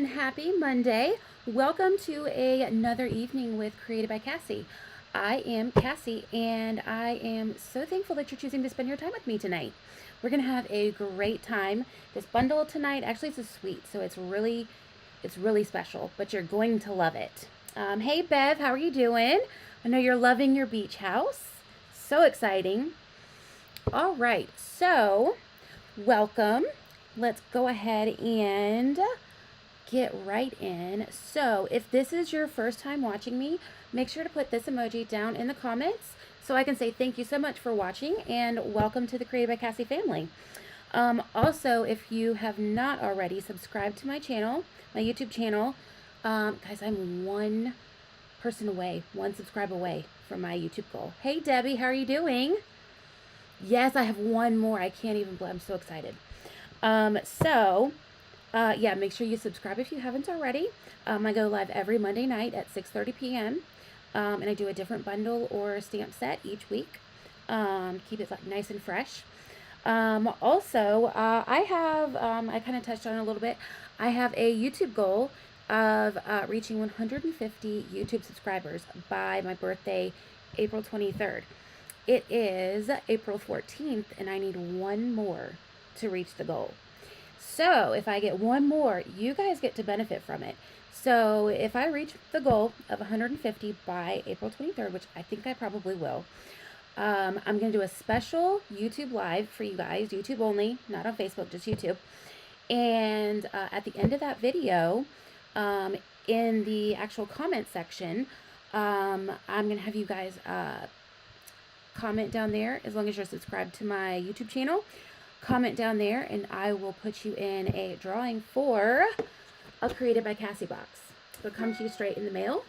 and happy Monday. Welcome to another evening with Created by Cassie. I am Cassie and I am so thankful that you're choosing to spend your time with me tonight. We're going to have a great time. This bundle tonight, actually it's a suite, so it's really special, but you're going to love it. Hey Bev, how are you doing? I know you're loving your beach house. So exciting. All right, so welcome. Let's go ahead and get right in. So if this is your first time watching me, make sure to put this emoji down in the comments so I can say thank you so much for watching and welcome to the Created by Cassie family. Also, if you have not already, subscribe to my channel, my YouTube channel. Guys, I'm one person away, one subscribe away from my YouTube goal. Hey Debbie, how are you doing? Yes, I have one more. I can't even believe, I'm so excited. Yeah, make sure you subscribe if you haven't already. I go live every Monday night at 6:30 p.m. And I do a different bundle or stamp set each week. Keep it like nice and fresh. Also, I have, I kind of touched on it a little bit. I have a YouTube goal of reaching 150 YouTube subscribers by my birthday, April 23rd. It is April 14th, and I need one more to reach the goal. So if I get one more, you guys get to benefit from it. So if I reach the goal of 150 by April 23rd, which I think I probably will, I'm going to do a special YouTube live for you guys, YouTube only, not on Facebook, just YouTube. And at the end of that video, in the actual comment section, I'm going to have you guys comment down there, as long as you're subscribed to my YouTube channel. Comment down there and I will put you in a drawing for a Created by Cassie box. It'll come to you straight in the mail.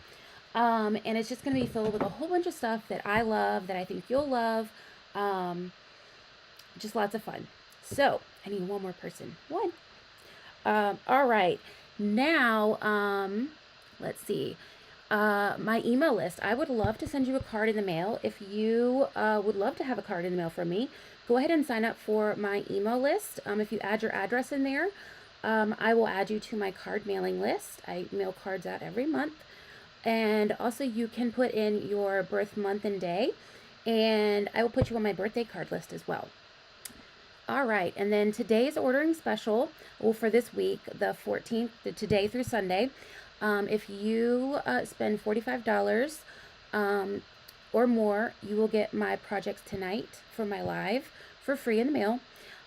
And it's just going to be filled with a whole bunch of stuff that I love, that I think you'll love. Just lots of fun. So I need one more person. One. All right. Now, let's see. My email list. I would love to send you a card in the mail. If you would love to have a card in the mail from me, go ahead and sign up for my email list. If you add your address in there, I will add you to my card mailing list. I mail cards out every month. And also you can put in your birth month and day, and I will put you on my birthday card list as well. All right, and then today's ordering special, well, for this week, the 14th, today through Sunday, if you spend $45 or more, you will get my projects tonight for my live for free in the mail.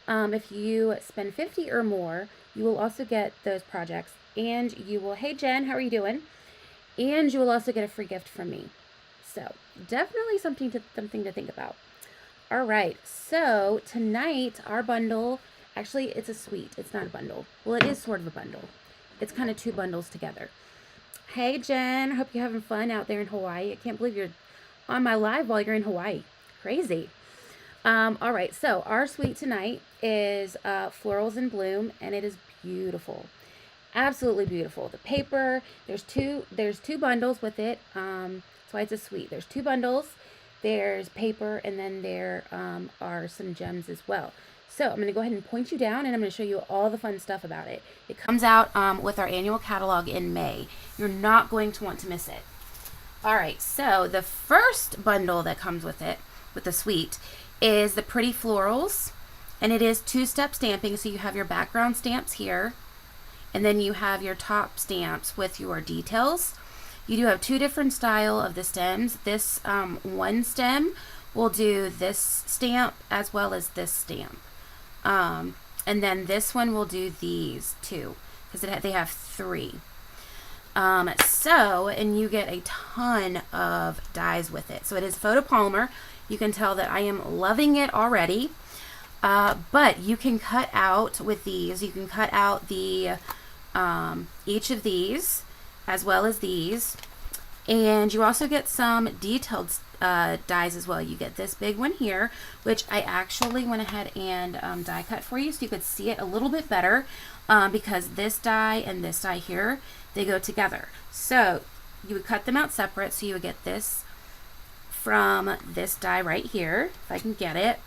If you spend $50 or more, you will also get those projects, and you will, hey Jen, how are you doing? And you will also get a free gift from me. So definitely something to think about. All right, so tonight our bundle, actually it's a suite, it's not a bundle. Well, it is sort of a bundle. It's kind of two bundles together. Hey Jen, hope you're having fun out there in Hawaii. I can't believe you're on my live while you're in Hawaii. Crazy. All right, so our suite tonight is Florals in Bloom, and it is beautiful. Absolutely beautiful. The paper, there's two bundles with it. That's why it's a suite. There's two bundles. There's paper, and then there are some gems as well. So I'm going to go ahead and point you down, and I'm going to show you all the fun stuff about it. It comes out with our annual catalog in May. You're not going to want to miss it. All right, so the first bundle that comes with it, with the suite, is the Pretty Florals, and it is two-step stamping. So you have your background stamps here, and then you have your top stamps with your details. You do have two different style of the stems. This one stem will do this stamp as well as this stamp. And then this one will do these two, because they have three. And you get a ton of dies with it. So it is photopolymer. You can tell that I am loving it already. But you can cut out with these. You can cut out the each of these as well as these. And you also get some detailed dies as well. You get this big one here, which I actually went ahead and die cut for you so you could see it a little bit better, because this die and this die here, they go together. So you would cut them out separate, so you would get this from this die right here, if I can get it.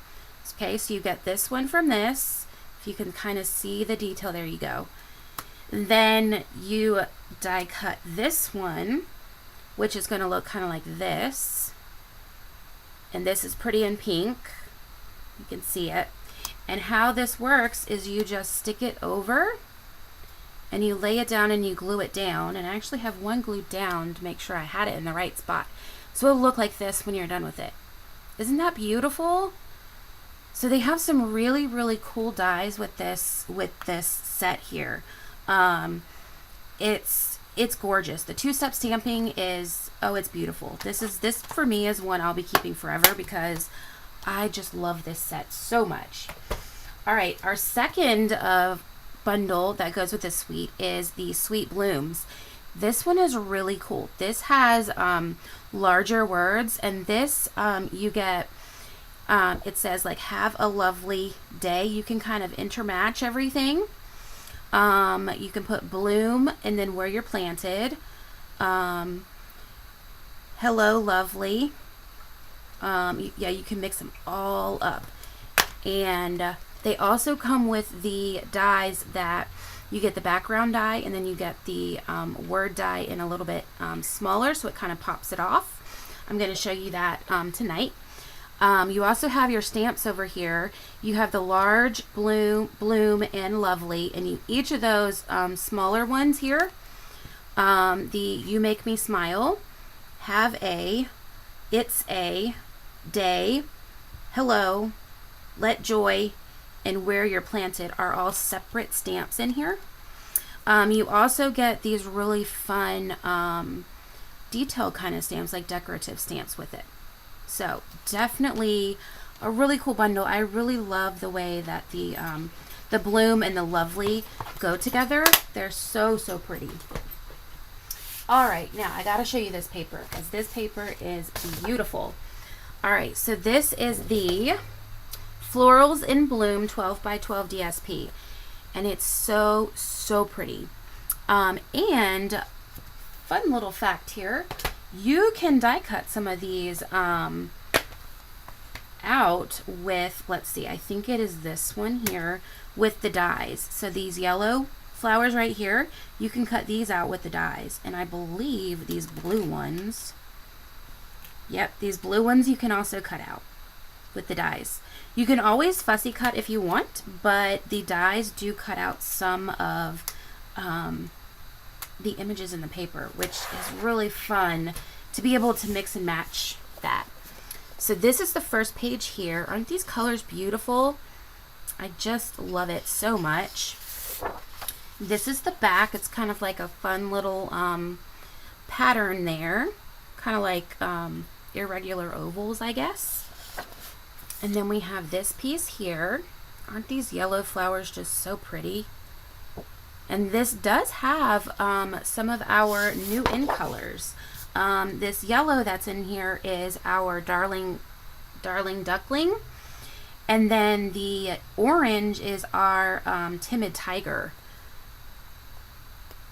Okay, so you get this one from this. If you can kind of see the detail, there you go. Then you die cut this one, which is going to look kind of like this. And this is pretty in pink. You can see it. And how this works is you just stick it over and you lay it down and you glue it down. And I actually have one glued down to make sure I had it in the right spot. So it'll look like this when you're done with it. Isn't that beautiful? So they have some really, really cool dies with this set here. It's gorgeous. The two-step stamping is, oh, it's beautiful. This for me is one I'll be keeping forever because I just love this set so much. All right, our second bundle that goes with this suite is the Sweet Blooms. This one is really cool. This has larger words, and this you get, it says like, have a lovely day. You can kind of intermatch everything. You can put bloom and then where you're planted. Hello, lovely. Yeah, you can mix them all up. And they also come with the dies that you get the background die, and then you get the word die in a little bit smaller, so it kind of pops it off. I'm going to show you that tonight. You also have your stamps over here. You have the large, bloom, and lovely, and each of those smaller ones here, the You Make Me Smile, have a, it's a, day, hello, let joy, and where you're planted are all separate stamps in here. You also get these really fun detail kind of stamps, like decorative stamps with it. So definitely a really cool bundle. I really love the way that the bloom and the lovely go together. They're so, so pretty. All right, now I gotta show you this paper because this paper is beautiful. All right, so this is the Florals in Bloom 12 by 12 DSP, and it's so, so pretty. And fun little fact here, you can die cut some of these out with, let's see, I think it is this one here, with the dies. So these yellow flowers right here, you can cut these out with the dies. And I believe these blue ones, yep, these blue ones you can also cut out with the dies. You can always fussy cut if you want, but the dies do cut out some of the images in the paper, which is really fun to be able to mix and match that. So this is the first page here. Aren't these colors beautiful? I just love it so much. This is the back. It's kind of like a fun little pattern there, kind of like irregular ovals, I guess. And then we have this piece here. Aren't these yellow flowers just so pretty? And this does have some of our new in colors. This yellow that's in here is our darling duckling, and then the orange is our timid tiger.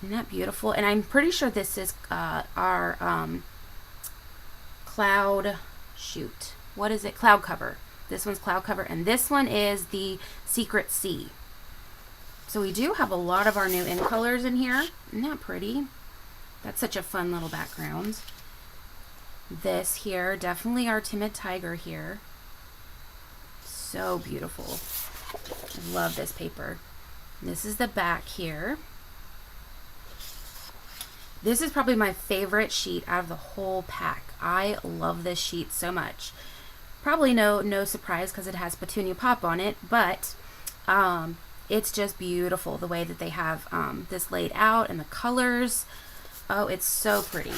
Isn't that beautiful? And I'm pretty sure this is our cloud, shoot, what is it? Cloud cover. This one's cloud cover, and this one is the secret sea. So we do have a lot of our new in colors in here. Isn't that pretty? That's such a fun little background. This here, definitely our timid tiger here. So beautiful. I love this paper. This is the back here. This is probably my favorite sheet out of the whole pack. I love this sheet so much. Probably no surprise because it has Petunia Pop on it, but it's just beautiful the way that they have this laid out and the colors. Oh, it's so pretty.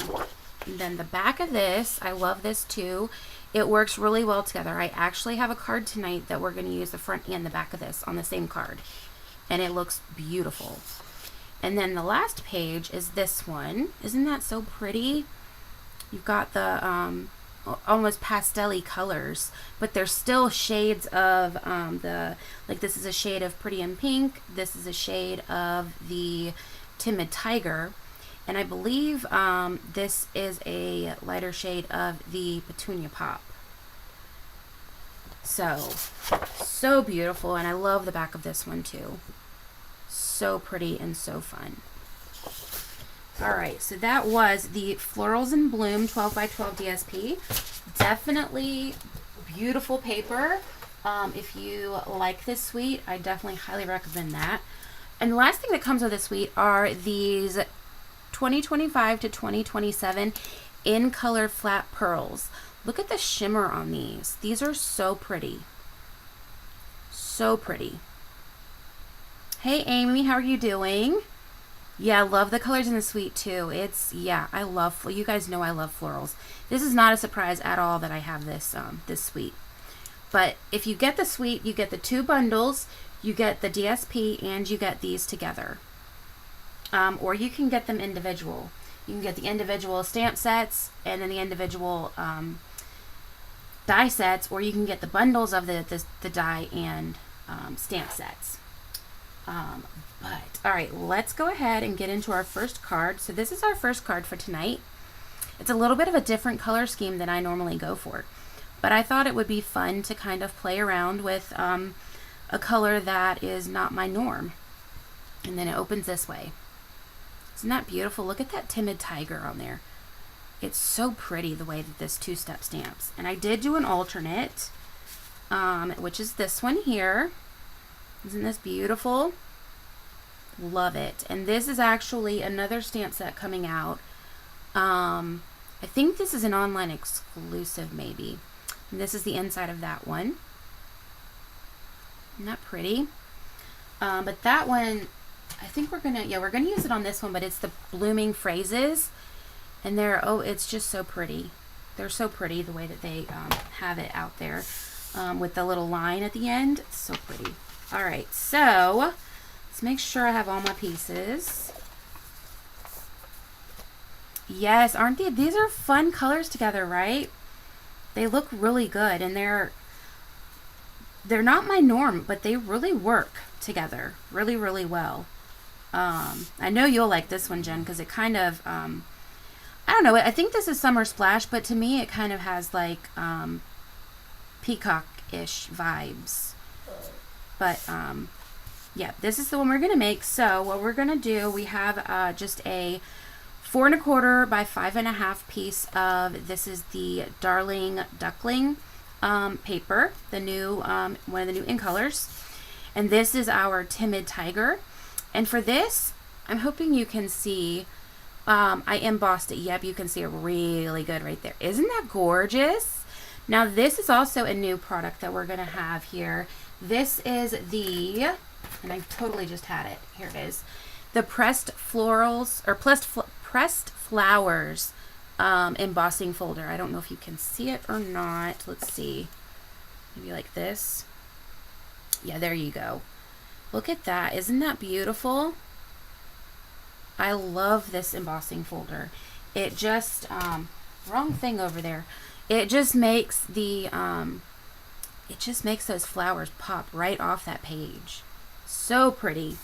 And then the back of this, I love this too. It works really well together. I actually have a card tonight that we're going to use the front and the back of this on the same card, and it looks beautiful. And then the last page is this one. Isn't that so pretty? You've got the almost pastel-y colors, but there's still shades of like this is a shade of Pretty in Pink, this is a shade of the Timid Tiger, and I believe this is a lighter shade of the Petunia Pop. So beautiful, and I love the back of this one too. so pretty and so fun. All right, so that was the Florals in Bloom 12 by 12 DSP. Definitely beautiful paper. If you like this suite, I definitely highly recommend that. And the last thing that comes with this suite are these 2025 to 2027 in color flat pearls. Look at the shimmer on these. These are so pretty. So pretty. Hey Amy, how are you doing? Yeah, I love the colors in the suite too. Yeah, I love, you guys know I love florals. This is not a surprise at all that I have this this suite. But if you get the suite, you get the 2 bundles, you get the DSP, and you get these together. Or you can get them individual. You can get the individual stamp sets and then the individual die sets, or you can get the bundles of the die and stamp sets. But all right, let's go ahead and get into our first card. So this is our first card for tonight. It's a little bit of a different color scheme than I normally go for, but I thought it would be fun to kind of play around with a color that is not my norm. And then it opens this way. Isn't that beautiful? Look at that timid tiger on there. It's so pretty the way that this 2-step stamps. And I did do an alternate, which is this one here. Isn't this beautiful? Love it. And this is actually another stamp set coming out. I think this is an online exclusive maybe. And this is the inside of that one. Isn't that pretty? But that one, I think we're gonna use it on this one, but it's the blooming phrases. And it's just so pretty. They're so pretty the way that they have it out there with the little line at the end. It's so pretty. All right, so let's make sure I have all my pieces. Yes, aren't they? These are fun colors together, right? They look really good, and they're not my norm, but they really work together really, really well. I know you'll like this one, Jen, because it kind of, I don't know, I think this is Summer Splash, but to me it kind of has like peacock-ish vibes. But yeah, this is the one we're gonna make. So what we're gonna do, we have just a 4 1/4 by 5 1/2 piece of, this is the Darling Duckling paper, the new one of the new in colors, and this is our Timid Tiger. And for this, I'm hoping you can see, I embossed it. Yep, you can see it really good right there. Isn't that gorgeous? Now this is also a new product that we're gonna have here. This is the, and I totally just had it, here it is, the Pressed Florals, or Pressed Flowers embossing folder. I don't know if you can see it or not. Let's see, maybe like this. Yeah, there you go. Look at that. Isn't that beautiful? I love this embossing folder. It just, wrong thing over there. It just makes the, it just makes those flowers pop right off that page. So pretty.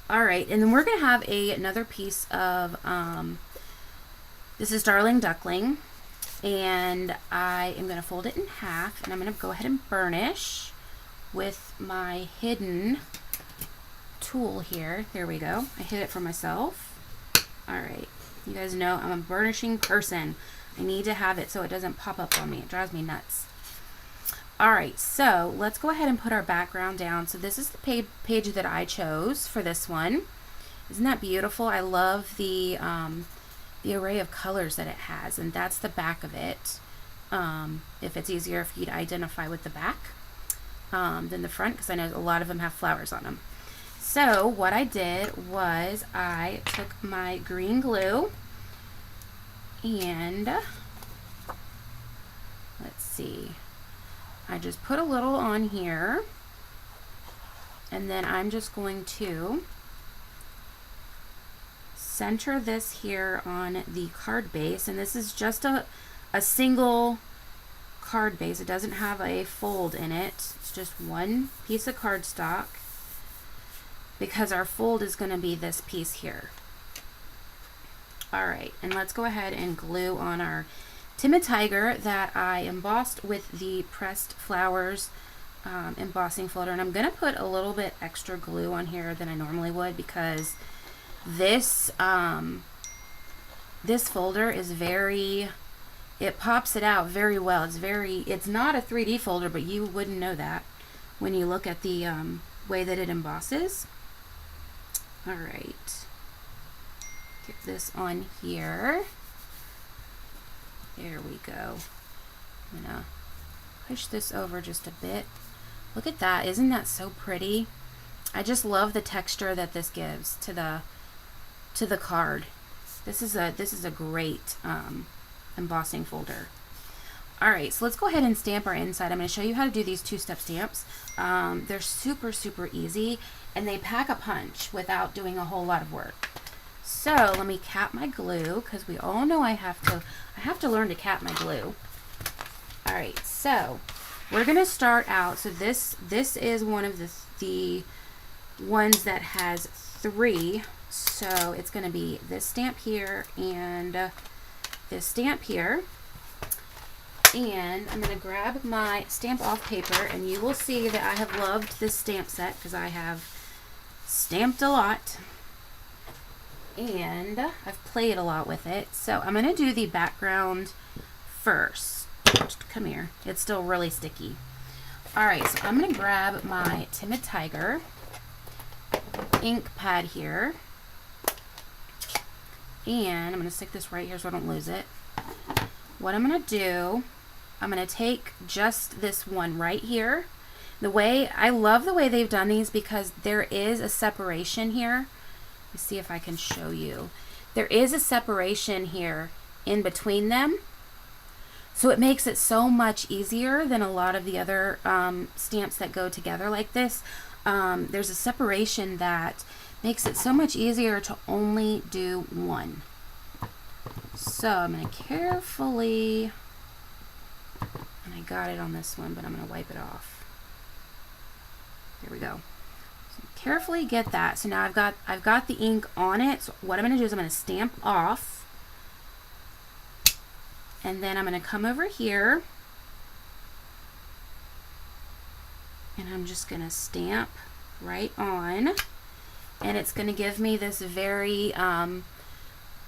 All right, and then we're gonna have another piece of, this is Darling Duckling, and I am gonna fold it in half, and I'm gonna go ahead and burnish with my hidden tool here. There we go. I hid it for myself. All right, you guys know I'm a burnishing person. I need to have it so it doesn't pop up on me. It drives me nuts. All right, so let's go ahead and put our background down. So this is the page that I chose for this one. Isn't that beautiful? I love the array of colors that it has, and that's the back of it. If it's easier for you to identify with the back than the front, because I know a lot of them have flowers on them. So what I did was I took my green glue and let's see, I just put a little on here, and then I'm just going to center this here on the card base, and this is just a single card base. It doesn't have a fold in it. It's just one piece of cardstock, because our fold is going to be this piece here. All right, and let's go ahead and glue on our Timid Tiger that I embossed with the Pressed Flowers embossing folder, and I'm gonna put a little bit extra glue on here than I normally would, because this this folder is very, it pops it out very well. It's not a 3D folder, but you wouldn't know that when you look at the way that it embosses. All right, get this on here. There we go. I'm gonna push this over just a bit. Look at that. Isn't that so pretty? I just love the texture that this gives to the card. This is a great embossing folder. All right, so let's go ahead and stamp our inside. I'm going to show you how to do these two-step stamps. They're super, super easy, and they pack a punch without doing a whole lot of work. So let me cap my glue, because we all know I have to learn to cap my glue. All right, so we're going to start out. So this is one of the ones that has 3. So it's going to be this stamp here and this stamp here. And I'm going to grab my stamp off paper, and you will see that I have loved this stamp set because I have stamped a lot and I've played a lot with it. So I'm going to do the background first. Just come here. It's still really sticky. All right, so I'm going to grab my Timid Tiger ink pad here, and I'm going to stick this right here so I don't lose it. What I'm going to do, I'm going to take just this one right here. I love the way they've done these, because there is a separation here. Let me see if I can show you. There is a separation here in between them. So it makes it so much easier than a lot of the other stamps that go together like this. There's a separation that makes it so much easier to only do one. So I'm going to carefully, and I got it on this one, but I'm going to wipe it off. There we go. So carefully get that. So now I've got the ink on it. So what I'm going to do is I'm going to stamp off. And then I'm going to come over here, and I'm just going to stamp right on, and it's going to give me this very kind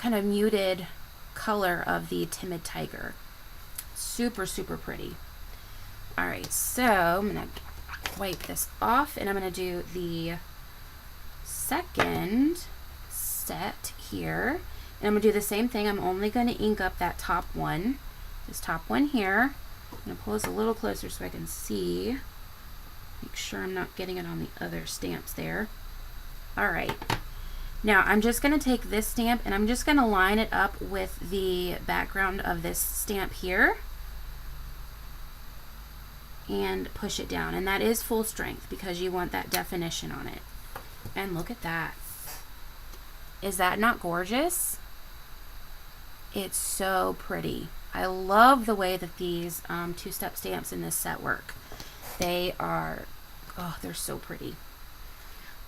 of muted color of the Timid Tiger. Super, super pretty. All right, so I'm going to wipe this off, and I'm going to do the second set here. And I'm going to do the same thing. I'm only going to ink up that top one. This top one here. I'm going to pull this a little closer so I can see. Make sure I'm not getting it on the other stamps there. Alright. Now I'm just going to take this stamp, and I'm just going to line it up with the background of this stamp here. And push it down. And that is full strength, because you want that definition on it. And look at that. Is that not gorgeous? It's so pretty. I love the way that these two-step stamps in this set work. They are, oh, they're so pretty.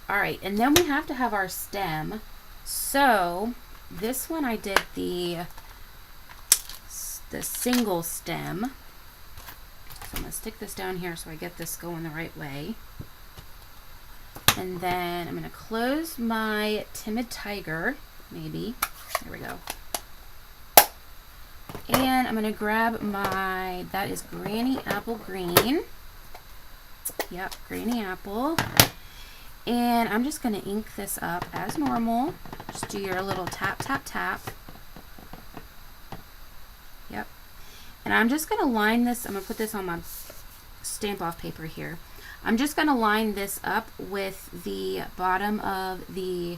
All right, and then we have to have our stem. So this one I did the single stem. So I'm going to stick this down here so I get this going the right way. And then I'm going to close my Timid Tiger, maybe. There we go. And I'm going to grab my, that is Granny Apple Green. Yep, Granny Apple. And I'm just going to ink this up as normal. Just do your little tap, tap, tap. Yep. And I'm just going to line this, I'm going to put this on my stamp off paper here. I'm just going to line this up with the bottom of the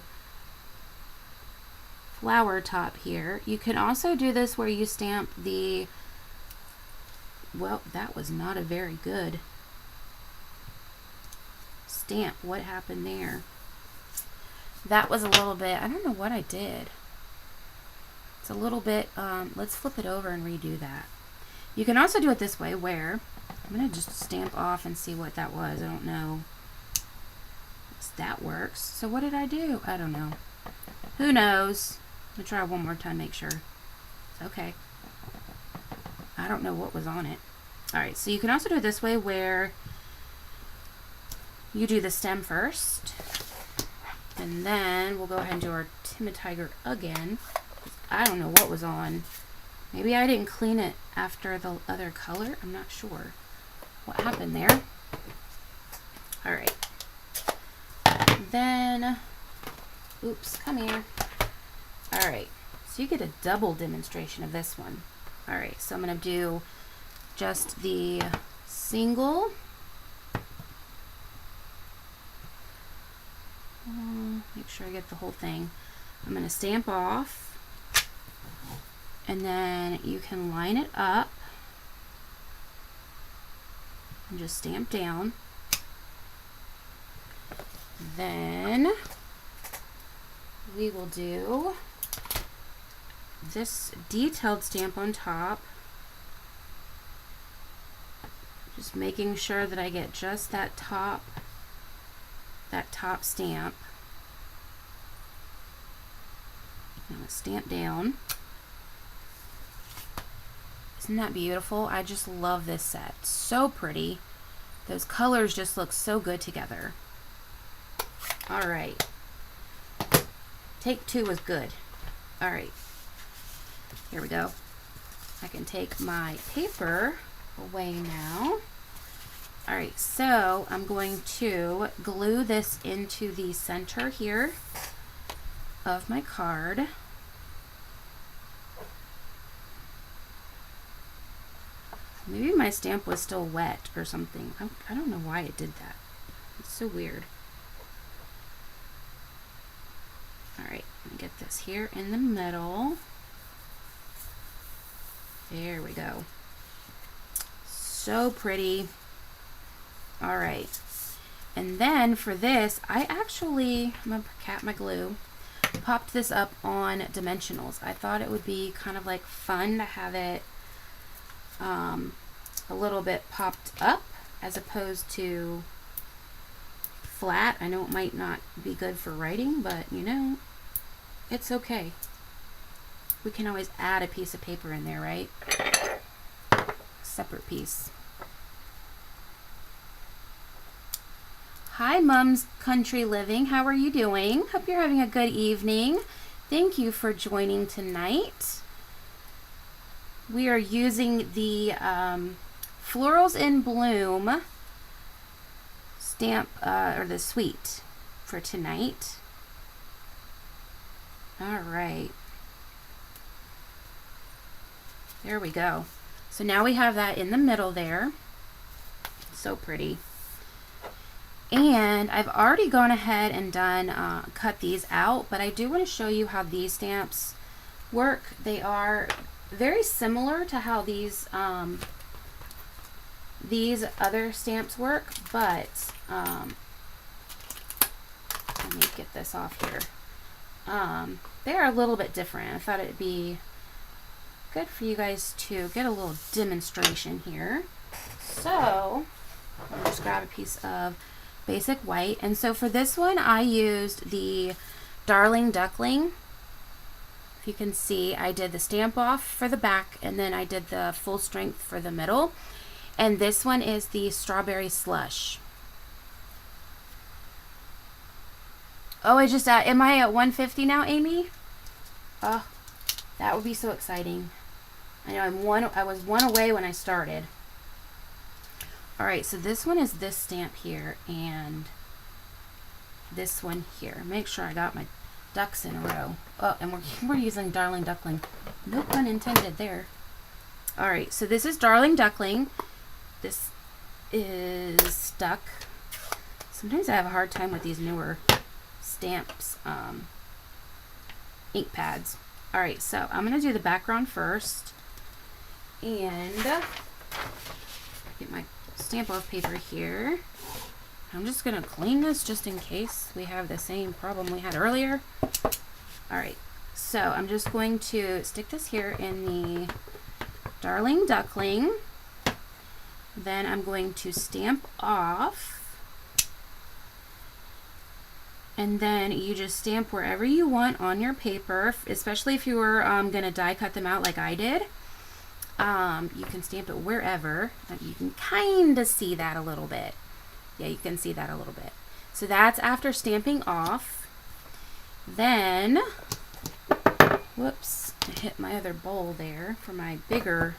flower top here. You can also do this where you stamp the, well, that was not a very good stamp. What happened there? That was a little bit, I don't know what I did. It's a little bit, let's flip it over and redo that. You can also do it this way, where I'm going to just stamp off and see what that was. I don't know. That works. So what did I do? I don't know. Who knows? Let me try one more time, make sure. Okay. I don't know what was on it. Alright, so you can also do it this way, where you do the stem first, and then we'll go ahead and do our Timid Tiger again. I don't know what was on. Maybe I didn't clean it after the other color. I'm not sure what happened there. All right. Then, oops, come here. All right. So you get a double demonstration of this one. All right. So I'm going to do just the single. Make sure I get the whole thing. I'm going to stamp off, and then you can line it up and just stamp down. Then we will do this detailed stamp on top, just making sure that I get just that top stamp. I'm going to stamp down. Isn't that beautiful? I just love this set. So pretty. Those colors just look so good together. All right. Take 2 was good. All right. Here we go. I can take my paper away now. All right, so I'm going to glue this into the center here of my card. Maybe my stamp was still wet or something. I don't know why it did that. It's so weird. All right, let me get this here in the middle. There we go. So pretty. All right. And then for this, I'm gonna cap my glue, popped this up on dimensionals. I thought it would be kind of like fun to have it a little bit popped up as opposed to flat. I know it might not be good for writing, but you know, it's okay. We can always add a piece of paper in there, right? Separate piece. Hi, Mom's Country Living. How are you doing? Hope you're having a good evening. Thank you for joining tonight. We are using the Florals in Bloom stamp, or the suite for tonight. All right. There we go. So now we have that in the middle there. So pretty. And I've already gone ahead and done cut these out, but I do want to show you how these stamps work. They are very similar to how these other stamps work, but let me get this off here. They are a little bit different. I thought it'd be good for you guys to get a little demonstration here. So I'll just grab a piece of basic white, and so for this one I used the Darling Duckling. If you can see, I did the stamp off for the back, and then I did the full strength for the middle, and this one is the Strawberry Slush. Oh, I just am I at 150 now, Amy? Oh, that would be so exciting. I know I was one away when I started. All right, so this one is this stamp here, and this one here. Make sure I got my ducks in a row. Oh, and we're using Darling Duckling. No pun intended there. All right, so this is Darling Duckling. This is stuck. Sometimes I have a hard time with these newer stamps, ink pads. All right, so I'm gonna do the background first, and get my stamp off paper here. I'm just gonna clean this just in case we have the same problem we had earlier. All right, so I'm just going to stick this here in the Darling Duckling. Then I'm going to stamp off, and then you just stamp wherever you want on your paper, especially if you were gonna die cut them out like I did. You can stamp it wherever. You can kind of see that a little bit. Yeah, you can see that a little bit. So that's after stamping off. Then, whoops, I hit my other bowl there for my bigger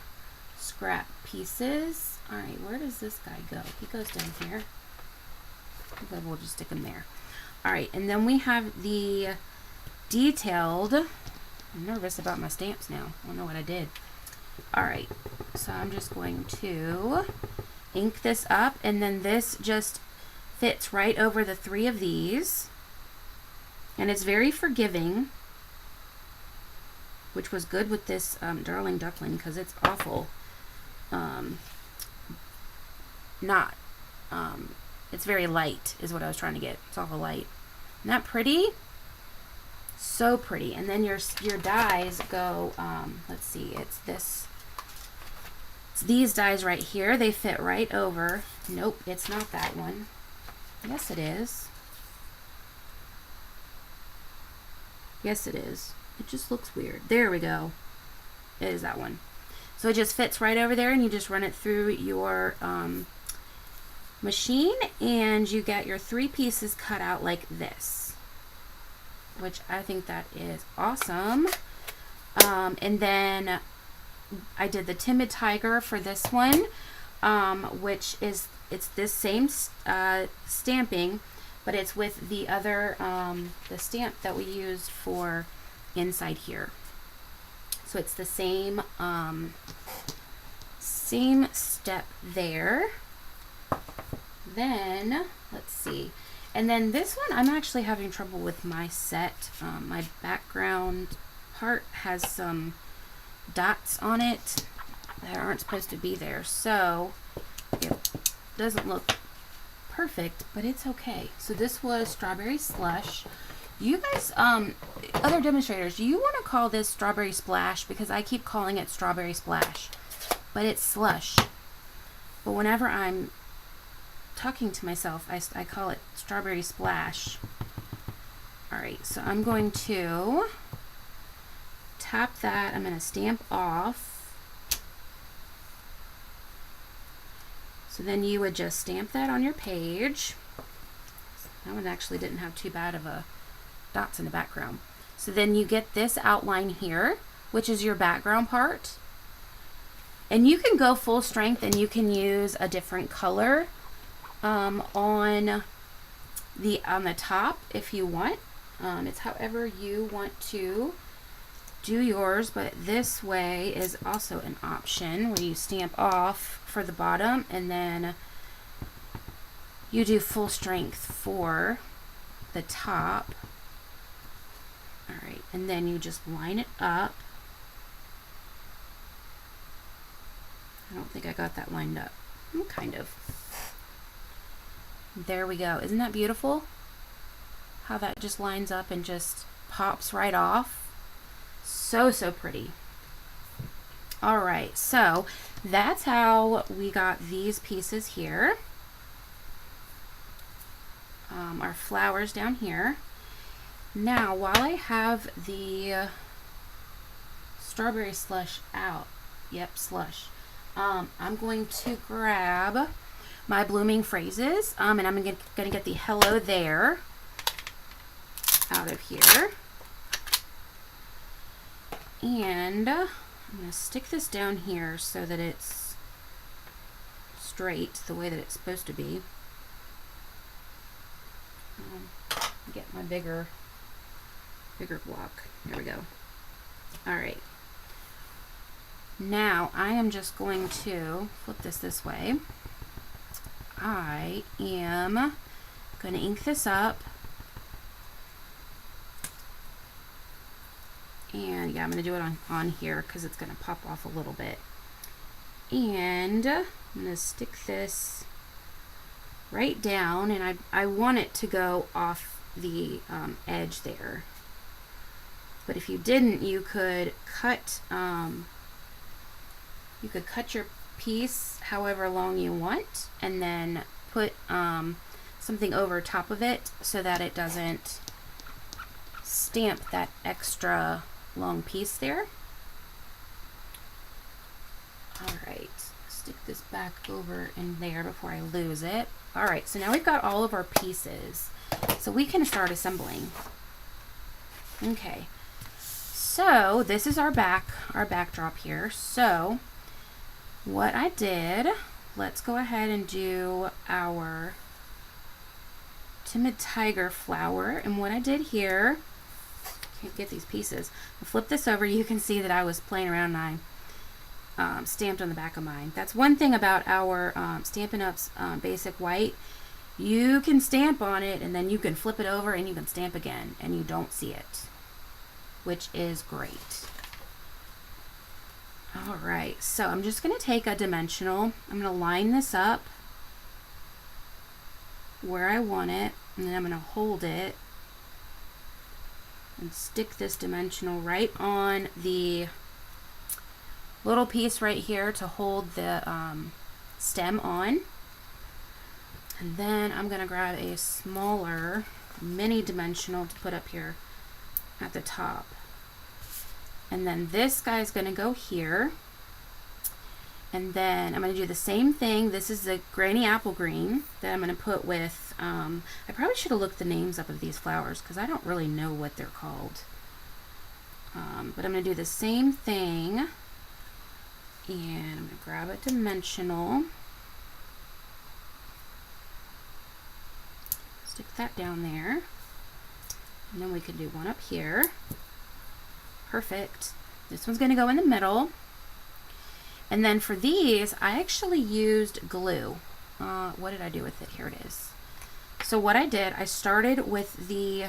scrap pieces. All right, where does this guy go? He goes down here. Okay, we'll just stick him there. All right, and then we have the detailed. I'm nervous about my stamps now. I don't know what I did. All right, so I'm just going to ink this up, and then this just fits right over the 3 of these, and it's very forgiving, which was good with this Darling Duckling, because it's awful it's very light is what I was trying to get. It's awful light. Isn't that pretty? So pretty. And then your dies go, let's see, it's these dies right here. They fit right over. Nope, it's not that one. Yes, it is. Yes, it is. It just looks weird. There we go. It is that one. So it just fits right over there, and you just run it through your machine, and you get your 3 pieces cut out like this, which I think that is awesome. And then I did the Timid Tiger for this one, which is, it's this same stamping, but it's with the other the stamp that we used for inside here. So it's the same same step there. Then let's see, and then this one I'm actually having trouble with my set. My background part has some dots on it that aren't supposed to be there, so it doesn't look perfect, but it's okay. So this was Strawberry Slush. You guys, other demonstrators, do you want to call this Strawberry Splash? Because I keep calling it Strawberry Splash, but it's Slush. But whenever I'm talking to myself, I call it Strawberry Splash. All right, so I'm going to tap that. I'm going to stamp off. So then you would just stamp that on your page. That one actually didn't have too bad of a dots in the background. So then you get this outline here, which is your background part. And you can go full strength, and you can use a different color on the top if you want. It's however you want to do yours, but this way is also an option where you stamp off for the bottom, and then you do full strength for the top. All right, and then you just line it up. I don't think I got that lined up. Kind of. There we go. Isn't that beautiful? How that just lines up and just pops right off. So, so pretty. All right, so that's how we got these pieces here. Our flowers down here. Now, while I have the Strawberry Slush out, yep, slush, I'm going to grab my blooming phrases, and I'm gonna get the Hello There out of here. And I'm gonna stick this down here so that it's straight the way that it's supposed to be. Get my bigger block. There we go. All right. Now I am just going to flip this way. I am going to ink this up. And yeah, I'm going to do it on here because it's going to pop off a little bit. And I'm going to stick this right down, and I want it to go off the edge there. But if you didn't, you could cut your piece however long you want, and then put something over top of it so that it doesn't stamp that extra long piece there. All right, Stick this back over in there before I lose it. All right, so now we've got all of our pieces, so we can start assembling. Okay, so this is our backdrop here. So what I did, let's go ahead and do our Timid Tiger flower. And what I did here, can't get these pieces. I flip this over, you can see that I was playing around and I stamped on the back of mine. That's one thing about our Stampin' Up's basic white. You can stamp on it and then you can flip it over and you can stamp again and you don't see it, which is great. All right, so I'm just going to take a dimensional. I'm going to line this up where I want it, and then I'm going to hold it and stick this dimensional right on the little piece right here to hold the stem on. And then I'm going to grab a smaller mini dimensional to put up here at the top. And then this guy's going to go here. And then I'm going to do the same thing. This is the Granny Apple Green that I'm going to put with, I probably should have looked the names up of these flowers because I don't really know what they're called. But I'm going to do the same thing. And I'm going to grab a dimensional. Stick that down there. And then we can do one up here. Perfect. This one's going to go in the middle. And then for these, I actually used glue. What did I do with it? Here it is. So what I did, I started with the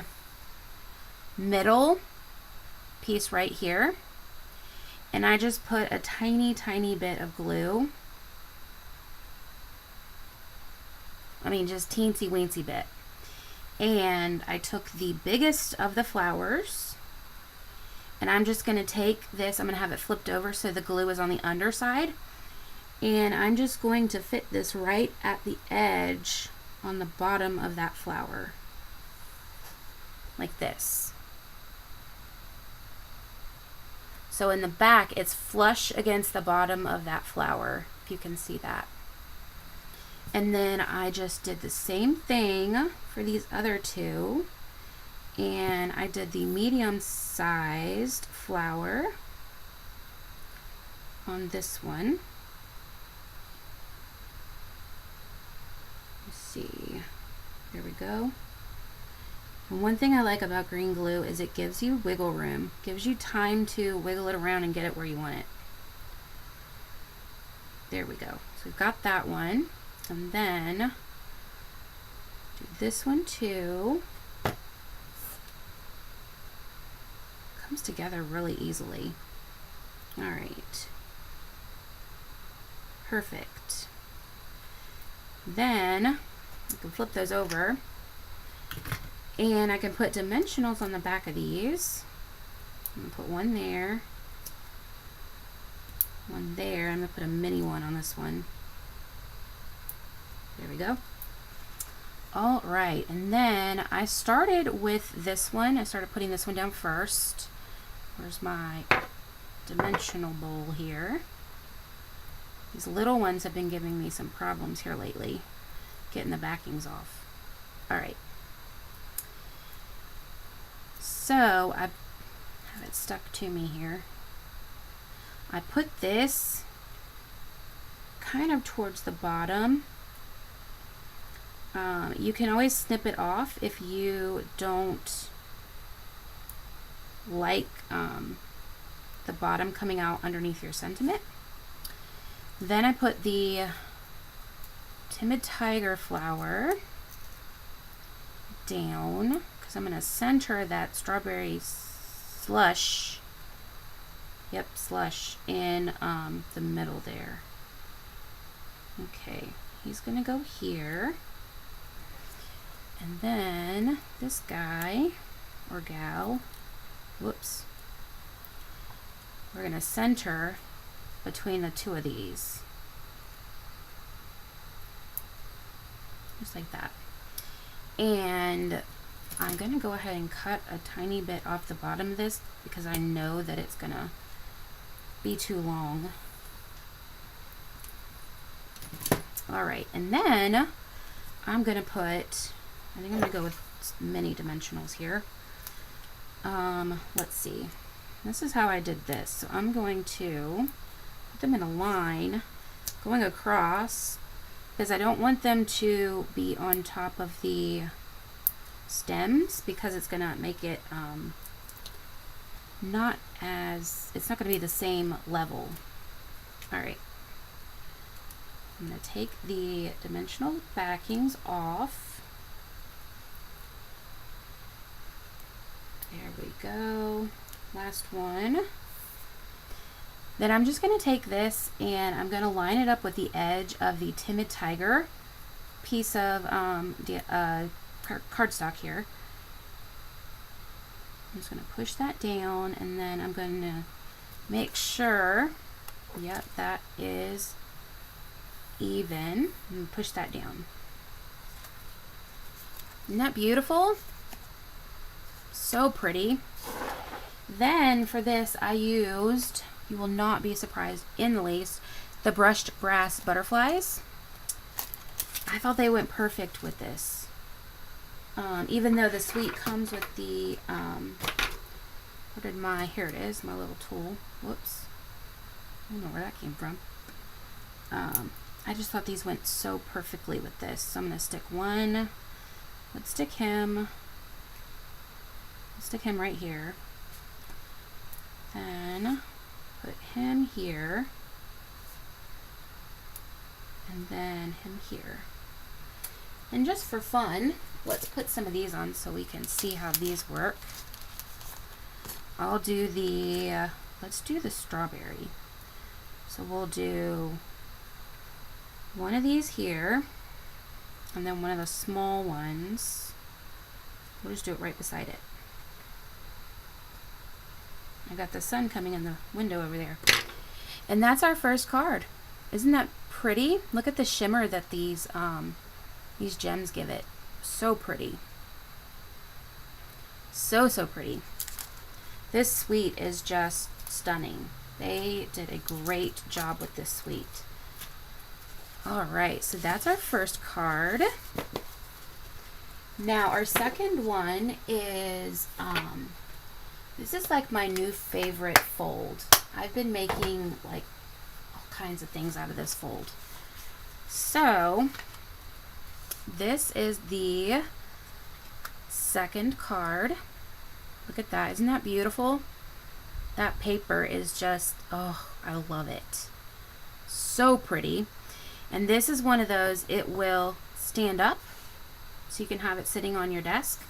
middle piece right here. And I just put a tiny, tiny bit of glue. I mean, just teensy weensy bit. And I took the biggest of the flowers. And I'm just going to take this, I'm going to have it flipped over so the glue is on the underside. And I'm just going to fit this right at the edge on the bottom of that flower. Like this. So in the back, it's flush against the bottom of that flower, if you can see that. And then I just did the same thing for these other two. And I did the medium-sized flower on this one. Let's see. There we go. And one thing I like about green glue is it gives you wiggle room. Gives you time to wiggle it around and get it where you want it. There we go. So we've got that one. And then do this one too. Comes together really easily. All right. Perfect. Then I can flip those over and I can put dimensionals on the back of these. I'm gonna put one there, one there. I'm gonna put a mini one on this one. There we go. All right, and then I started with this one. I started putting this one down first. Where's my dimensional bowl here? These little ones have been giving me some problems here lately, getting the backings off. All right. So I have it stuck to me here. I put this kind of towards the bottom. You can always snip it off if you don't like the bottom coming out underneath your sentiment. Then I put the Timid Tiger flower down because I'm going to center that strawberry slush, slush in the middle there. Okay, he's going to go here. And then this guy or gal, whoops, we're going to center between the two of these. Just like that. And I'm going to go ahead and cut a tiny bit off the bottom of this because I know that it's going to be too long. All right, and then I'm gonna put, I think I'm gonna go with mini dimensionals here. Let's see. This is how I did this. So I'm going to put them in a line going across because I don't want them to be on top of the stems because it's gonna make it it's not gonna be the same level. All right. I'm gonna take the dimensional backings off. There we go. Last one. Then I'm just going to take this and I'm going to line it up with the edge of the Timid Tiger piece of cardstock here. I'm just going to push that down and then I'm going to make sure, yep, that is even, and push that down. Isn't that beautiful? So pretty. Then for this I used, you will not be surprised in the least, the brushed brass butterflies. I thought they went perfect with this. Even though the suite comes with the, here it is, my little tool. Whoops. I don't know where that came from. I just thought these went so perfectly with this. So I'm going to stick one. Let's stick him. Let's stick him right here. Then put him here. And then him here. And just for fun, let's put some of these on so we can see how these work. I'll do the, let's do the strawberry. So we'll do one of these here, and then one of the small ones. We'll just do it right beside it. I got the sun coming in the window over there. And that's our first card. Isn't that pretty? Look at the shimmer that these gems give it. So pretty. So pretty. This suite is just stunning. They did a great job with this suite. All right, so that's our first card. Now our second one is, this is like my new favorite fold. I've been making like all kinds of things out of this fold. So this is the second card. Look at that, isn't that beautiful? That paper is just, oh, I love it. So pretty. And this is one of those, it will stand up so you can have it sitting on your desk.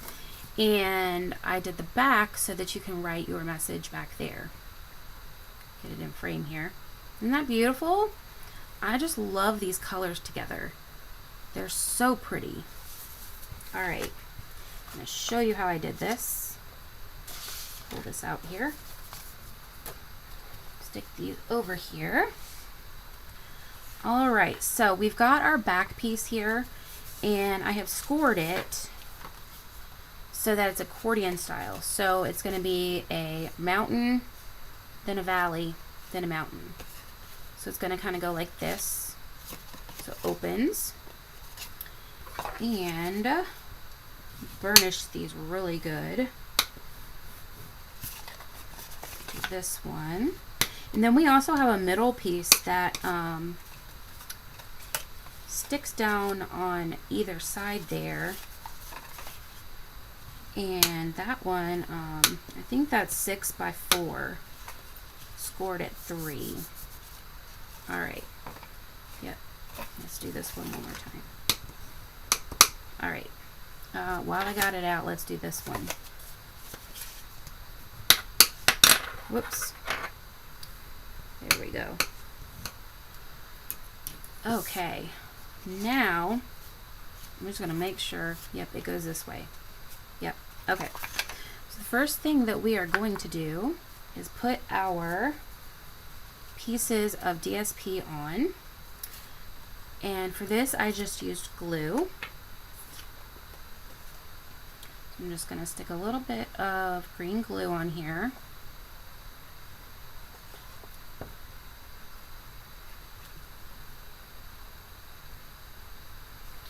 And I did the back so that you can write your message back there. Get it in frame here. Isn't that beautiful? I just love these colors together. They're so pretty. All right, I'm going to show you how I did this. Pull this out here. Stick these over here. All right, so we've got our back piece here, and I have scored it so that it's accordion style. So it's going to be a mountain, then a valley, then a mountain. So it's going to kind of go like this. So it opens, and burnish these really good. Do this one. And then we also have a middle piece that sticks down on either side there. And that one, I think that's 6 by 4. Scored at 3. All right. Yep. Let's do this one more time. All right. While I got it out, let's do this one. Whoops. There we go. Okay. Now, I'm just going to make sure, yep, it goes this way. Yep. Okay. So the first thing that we are going to do is put our pieces of DSP on. And for this, I just used glue. I'm just going to stick a little bit of green glue on here.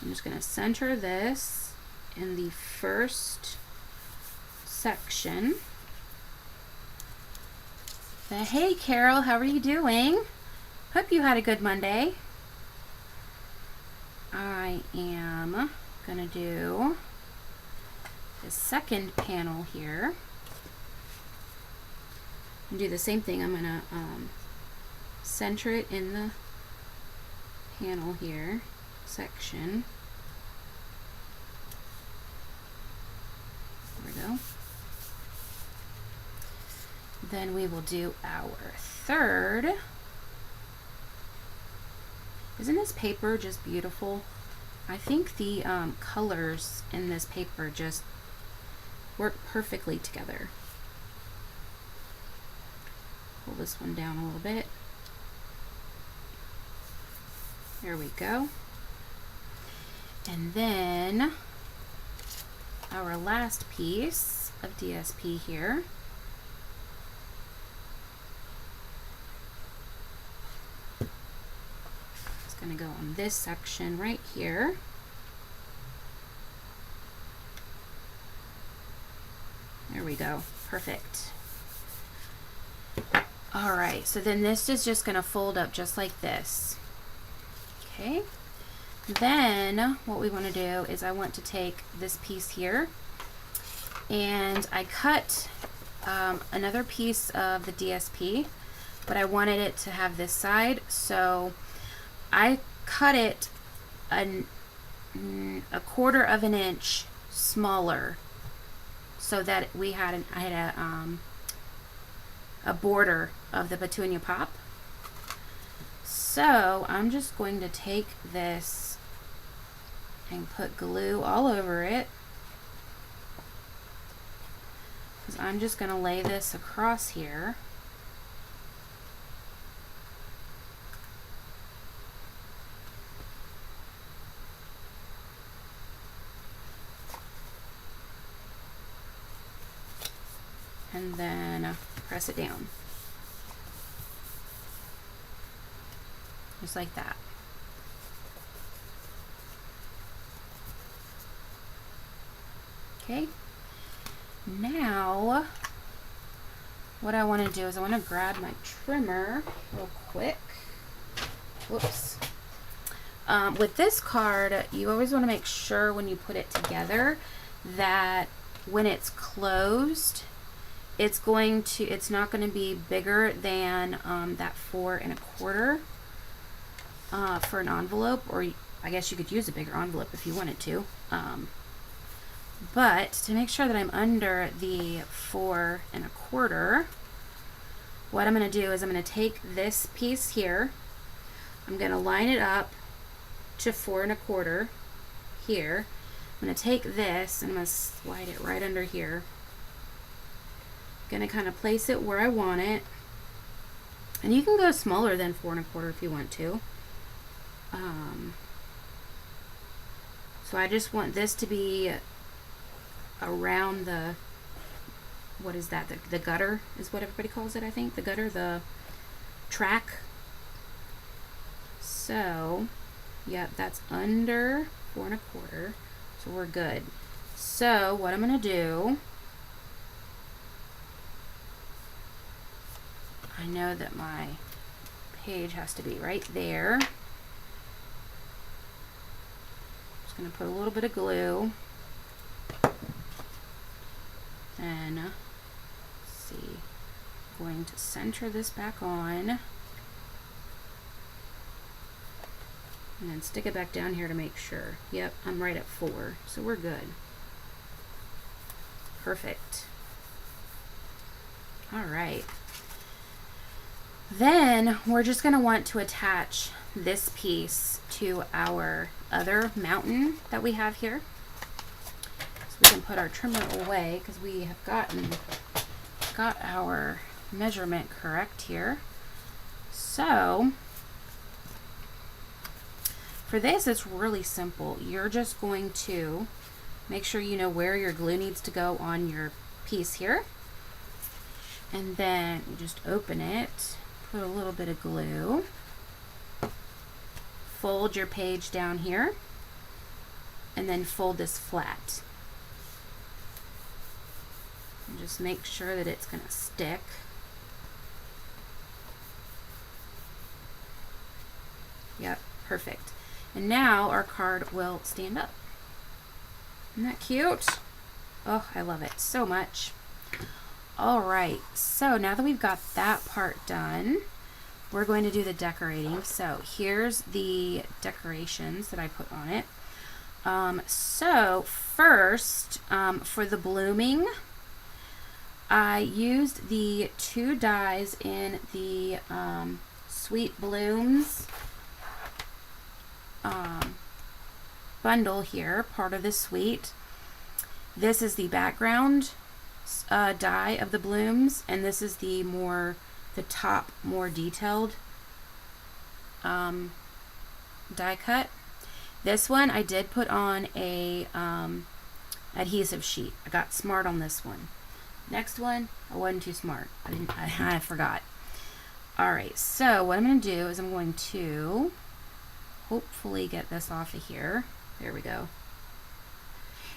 I'm just going to center this in the first section. But hey Carol, how are you doing? Hope you had a good Monday. I am gonna do the second panel here and do the same thing. I'm gonna center it in the panel here section. There we go. Then we will do our third. Isn't this paper just beautiful? I think the colors in this paper just work perfectly together. Pull this one down a little bit. There we go. And then our last piece of DSP here. It's going to go on this section right here. There we go. Perfect. All right, so then this is just going to fold up just like this. Okay. Then what we want to do is I want to take this piece here and I cut another piece of the DSP, but I wanted it to have this side, so I cut it a 1/4 of an inch smaller so that I had a border of the petunia pop. So I'm just going to take this and put glue all over it, because I'm just going to lay this across here. And then press it down. Just like that. Okay. Now, what I want to do is I want to grab my trimmer real quick. Whoops. With this card, you always want to make sure when you put it together that when it's closed, it's not going to be bigger than that 4 1/4 for an envelope, or I guess you could use a bigger envelope if you wanted to. But to make sure that I'm under the 4 1/4, what I'm going to do is I'm going to take this piece here, I'm going to line it up to 4 1/4 here. I'm going to take this and I'm going to slide it right under here. Going to kind of place it where I want it, and you can go smaller than 4 1/4 if you want to. So I just want this to be around the, what is that, the gutter is what everybody calls it, I think, the gutter, the track. So yep, that's under 4 1/4, so we're good. So what I'm going to do, I know that my page has to be right there. Just going to put a little bit of glue. And let's see, I'm going to center this back on. And then stick it back down here to make sure. Yep, I'm right at 4, so we're good. Perfect. All right. Then we're just going to want to attach this piece to our other mountain that we have here. So we can put our trimmer away because we have got our measurement correct here. So for this, it's really simple. You're just going to make sure you know where your glue needs to go on your piece here. And then you just open it, put a little bit of glue, fold your page down here, and then fold this flat. And just make sure that it's going to stick. Yep, perfect. And now our card will stand up. Isn't that cute? Oh, I love it so much. All right, so now that we've got that part done, we're going to do the decorating. So here's the decorations that I put on it. So first, for the blooming, I used the 2 dies in the Sweet Blooms bundle here, part of the suite. This is the background die of the blooms, and this is the top, more detailed die cut. This one I did put on a adhesive sheet. I got smart on this one. Next one, I wasn't too smart. I forgot. All right, so what I'm going to do is I'm going to hopefully get this off of here. There we go.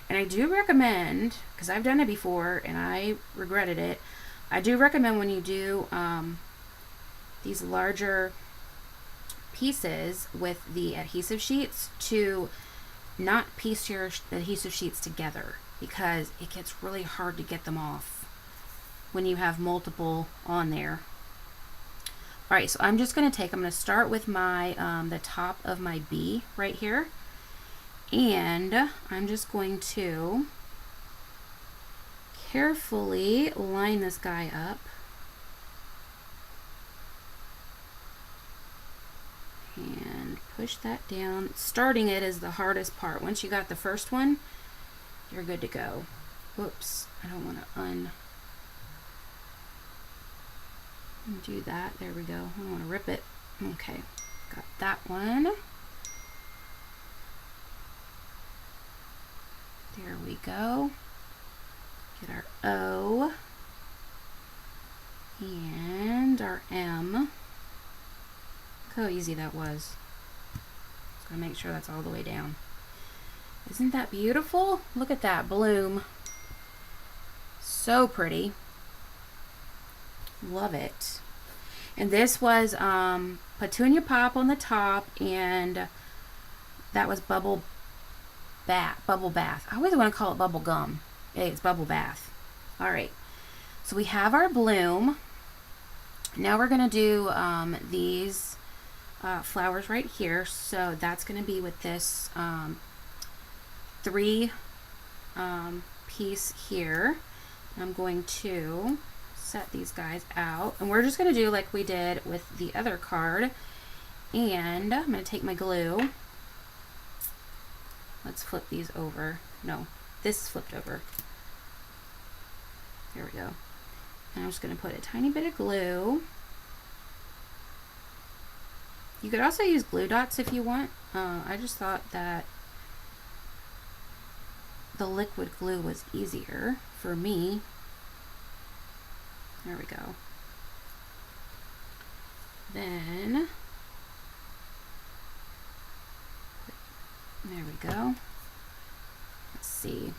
And I do recommend, because I've done it before and I regretted it, I do recommend when you do these larger pieces with the adhesive sheets to not piece your adhesive sheets together, because it gets really hard to get them off when you have multiple on there. All right, so I'm just going to start with my the top of my B right here, and I'm just going to carefully line this guy up. And push that down. Starting it is the hardest part. Once you got the first one, you're good to go. Whoops, I don't want to undo that. There we go. I don't want to rip it. Okay, got that one. There we go. Get our O and our M. Look how easy that was. Just gonna make sure that's all the way down. Isn't that beautiful? Look at that bloom. So pretty. Love it. And this was Petunia Pop on the top, and that was Bubble Bath. I always want to call it Bubble Gum. Hey, it's Bubble Bath. All right. So we have our bloom. Now we're gonna do these flowers right here. So that's gonna be with this 3 piece here. I'm going to set these guys out, and we're just going to do like we did with the other card. And I'm going to take my glue. Let's flip these over. No, this is flipped over. There we go. And I'm just going to put a tiny bit of glue. You could also use glue dots if you want. I just thought that the liquid glue was easier for me. There we go. Then, there we go. Let's see.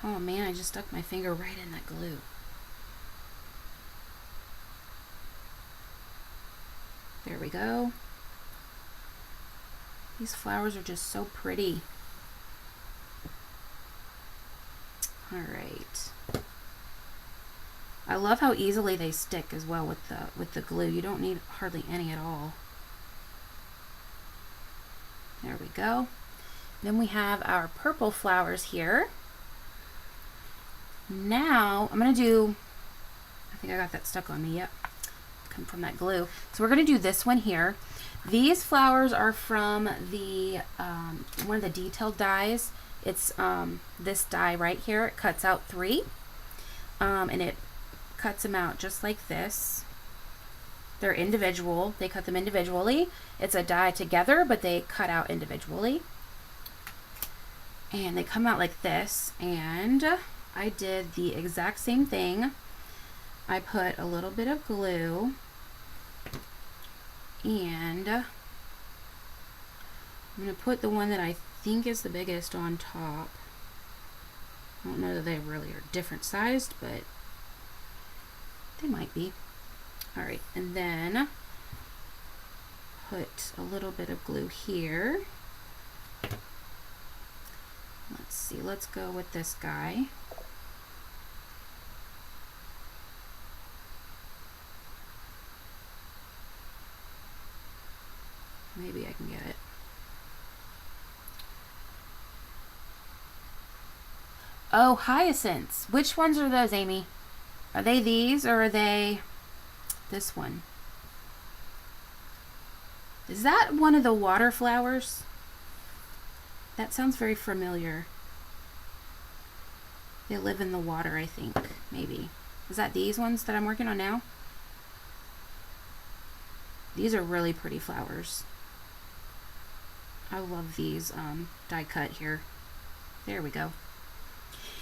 Oh man, I just stuck my finger right in that glue. There we go. These flowers are just so pretty. All right. I love how easily they stick as well with the glue. You don't need hardly any at all. There we go. Then we have our purple flowers here. Now I'm gonna do, I think I got that stuck on me. Yep, come from that glue. So we're gonna do this one here. These flowers are from the one of the detailed dies. It's this die right here. It cuts out 3, and it cuts them out just like this. They're individual. They cut them individually. It's a die together, but they cut out individually. And they come out like this. And I did the exact same thing. I put a little bit of glue and I'm going to put the one that I think is the biggest on top. I don't know that they really are different sized, but they might be. Alright, and then put a little bit of glue here. Let's see, let's go with this guy. Maybe I can get it. Oh, hyacinths. Which ones are those, Amy? Are they these or are they this one? Is that one of the water flowers? That sounds very familiar. They live in the water, I think, maybe. Is that these ones that I'm working on now? These are really pretty flowers. I love these die cut here. There we go.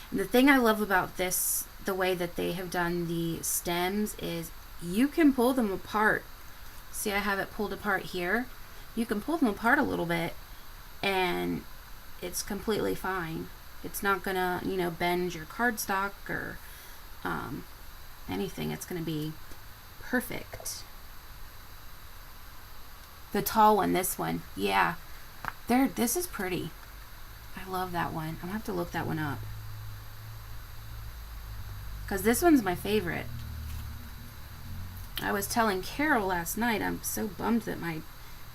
And the thing I love about this, the way that they have done the stems, is you can pull them apart. See, I have it pulled apart here. You can pull them apart a little bit and it's completely fine. It's not gonna, you know, bend your cardstock or anything. It's gonna be perfect. The tall one, this one, yeah. This is pretty. I love that one. I'm gonna have to look that one up. Because this one's my favorite. I was telling Carol last night, I'm so bummed that my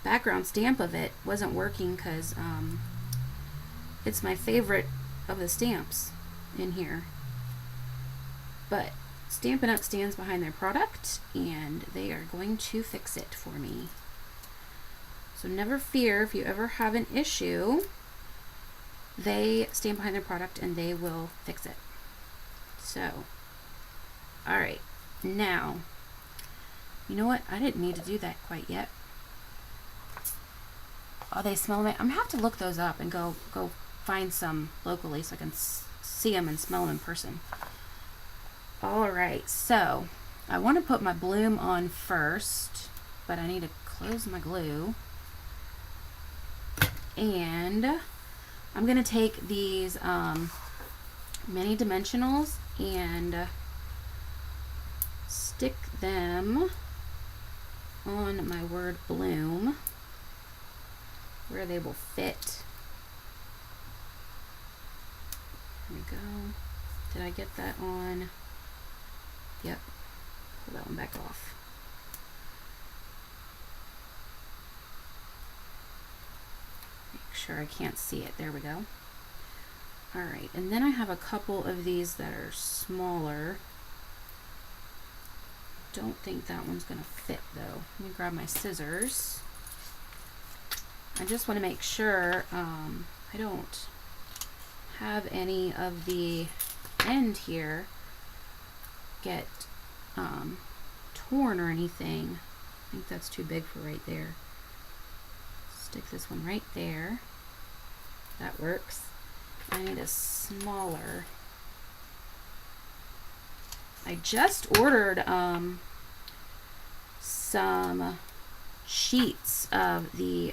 background stamp of it wasn't working because it's my favorite of the stamps in here. But Stampin' Up stands behind their product and they are going to fix it for me. So never fear, if you ever have an issue, they stand behind their product and they will fix it. So, alright, now, you know what? I didn't need to do that quite yet. Oh, they smell me. I'm gonna have to look those up and go find some locally so I can see them and smell them in person. Alright, so I want to put my bloom on first, but I need to close my glue. And I'm going to take these mini dimensionals and stick them on my word bloom where they will fit. There we go. Did I get that on? Yep. Pull that one back off. Make sure I can't see it. There we go. Alright, and then I have a couple of these that are smaller. Don't think that one's going to fit though. Let me grab my scissors. I just want to make sure I don't have any of the end here get torn or anything. I think that's too big for right there. Stick this one right there. That works. I need a smaller. I just ordered some sheets of the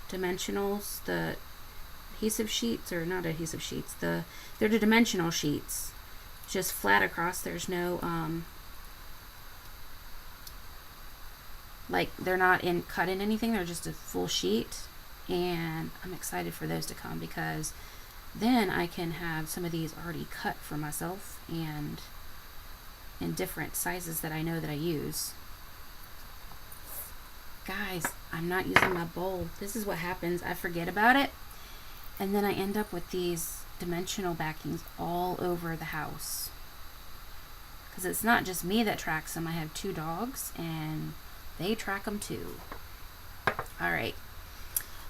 dimensionals, the adhesive sheets, or not adhesive sheets, they're the dimensional sheets, just flat across. There's no like they're not cut in anything, they're just a full sheet, and I'm excited for those to come because then I can have some of these already cut for myself and in different sizes that I know that I use. Guys, I'm not using my bowl. This is what happens. I forget about it and then I end up with these dimensional backings all over the house because it's not just me that tracks them. I have 2 dogs and they track them too. Alright,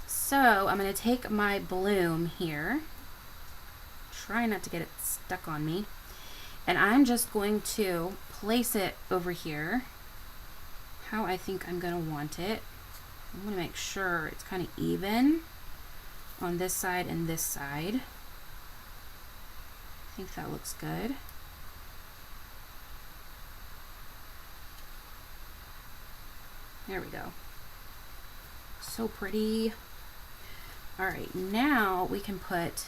so I'm going to take my bloom here, try not to get it stuck on me, and I'm just going to place it over here how I think I'm going to want it. I'm going to make sure it's kind of even on this side and this side. I think that looks good. There we go. So pretty. All right, now we can put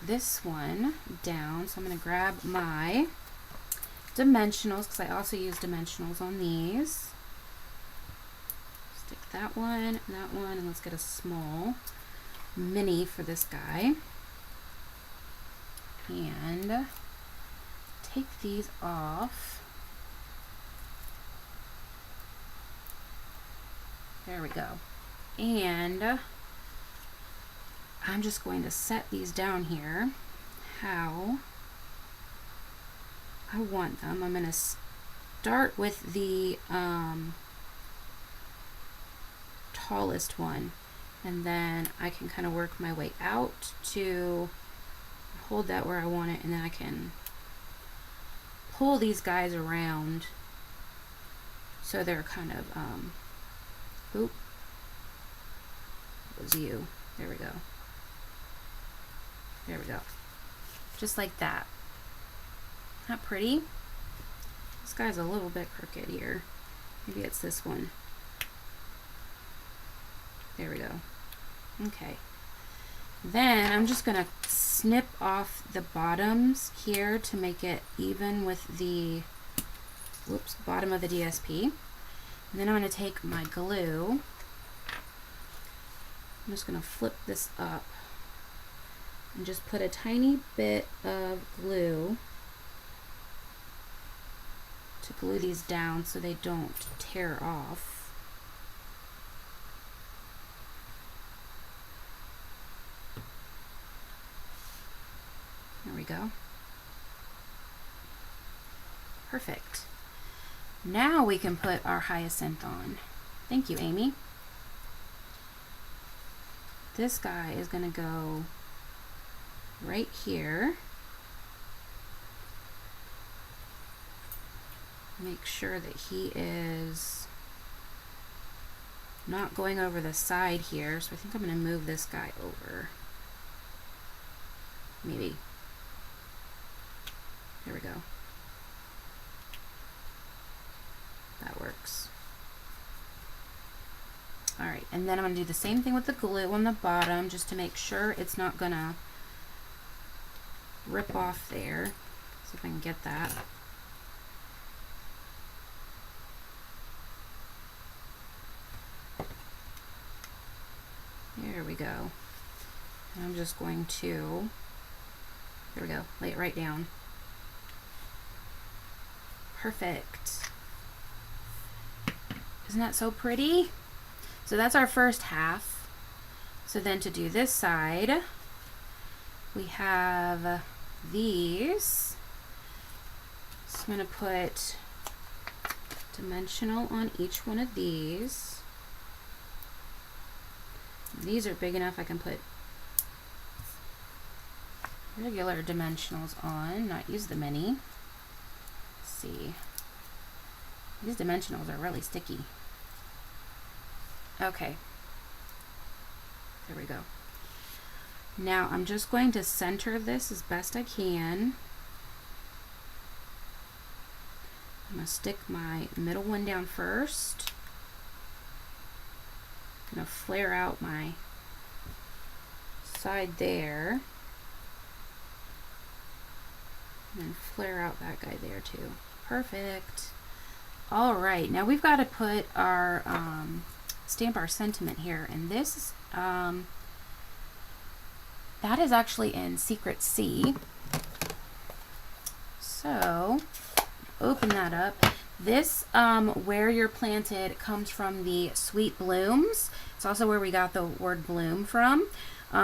this one down. So I'm going to grab my dimensionals, because I also use dimensionals on these. Stick that one, and let's get a small mini for this guy. And take these off. There we go. And I'm just going to set these down here how I want them. I'm going to start with the tallest one, and then I can kind of work my way out to hold that where I want it, and then I can pull these guys around so they're kind of oop, it was you. There we go. There we go. Just like that. Not pretty? This guy's a little bit crooked here. Maybe it's this one. There we go. Okay. Then I'm just gonna snip off the bottoms here to make it even with the bottom of the DSP. And then I'm gonna take my glue. I'm just gonna flip this up and just put a tiny bit of glue to glue these down so they don't tear off. There we go. Perfect. Now we can put our hyacinth on. Thank you, Amy. This guy is going to go right here. Make sure that he is not going over the side here. So I think I'm going to move this guy over. Maybe. There we go. That works. Alright, and then I'm going to do the same thing with the glue on the bottom just to make sure it's not going to rip off there. See if I can get that. There we go. And I'm just going to, there we go, lay it right down. Perfect. Isn't that so pretty? So that's our first half. So then to do this side, we have these. So I'm going to put dimensional on each one of these. These are big enough I can put regular dimensionals on, not use the mini. Let's see. These dimensionals are really sticky. Okay. There we go. Now I'm just going to center this as best I can. I'm going to stick my middle one down first. I'm going to flare out my side there. And flare out that guy there too. Perfect. All right, now we've got to put our stamp our sentiment here, and this that is actually in Secret C. So open that up. This Where You're Planted comes from the Sweet Blooms. It's also where we got the word bloom from.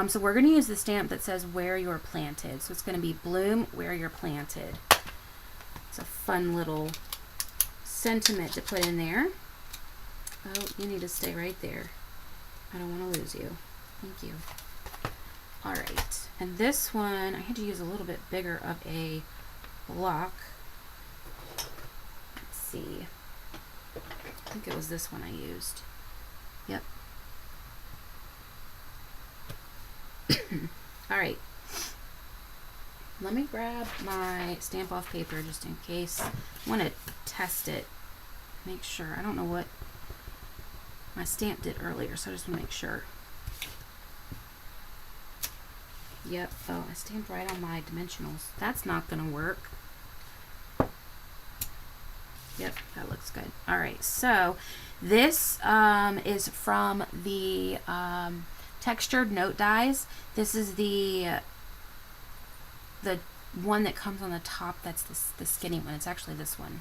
So we're going to use the stamp that says Where You're Planted. So it's going to be Bloom Where You're Planted. It's a fun little sentiment to put in there. Oh, you need to stay right there. I don't want to lose you. Thank you. All right, and this one I had to use a little bit bigger of a block. Let's see. I think it was this one I used. Yep. All right. Let me grab my stamp off paper just in case. I want to test it. Make sure. I don't know what my stamp did earlier, so I just want to make sure. Yep. Oh, I stamped right on my dimensionals. That's not gonna work. Yep, that looks good. All right, so this is from the textured note dies. This is the one that comes on the top. That's the skinny one. It's actually this one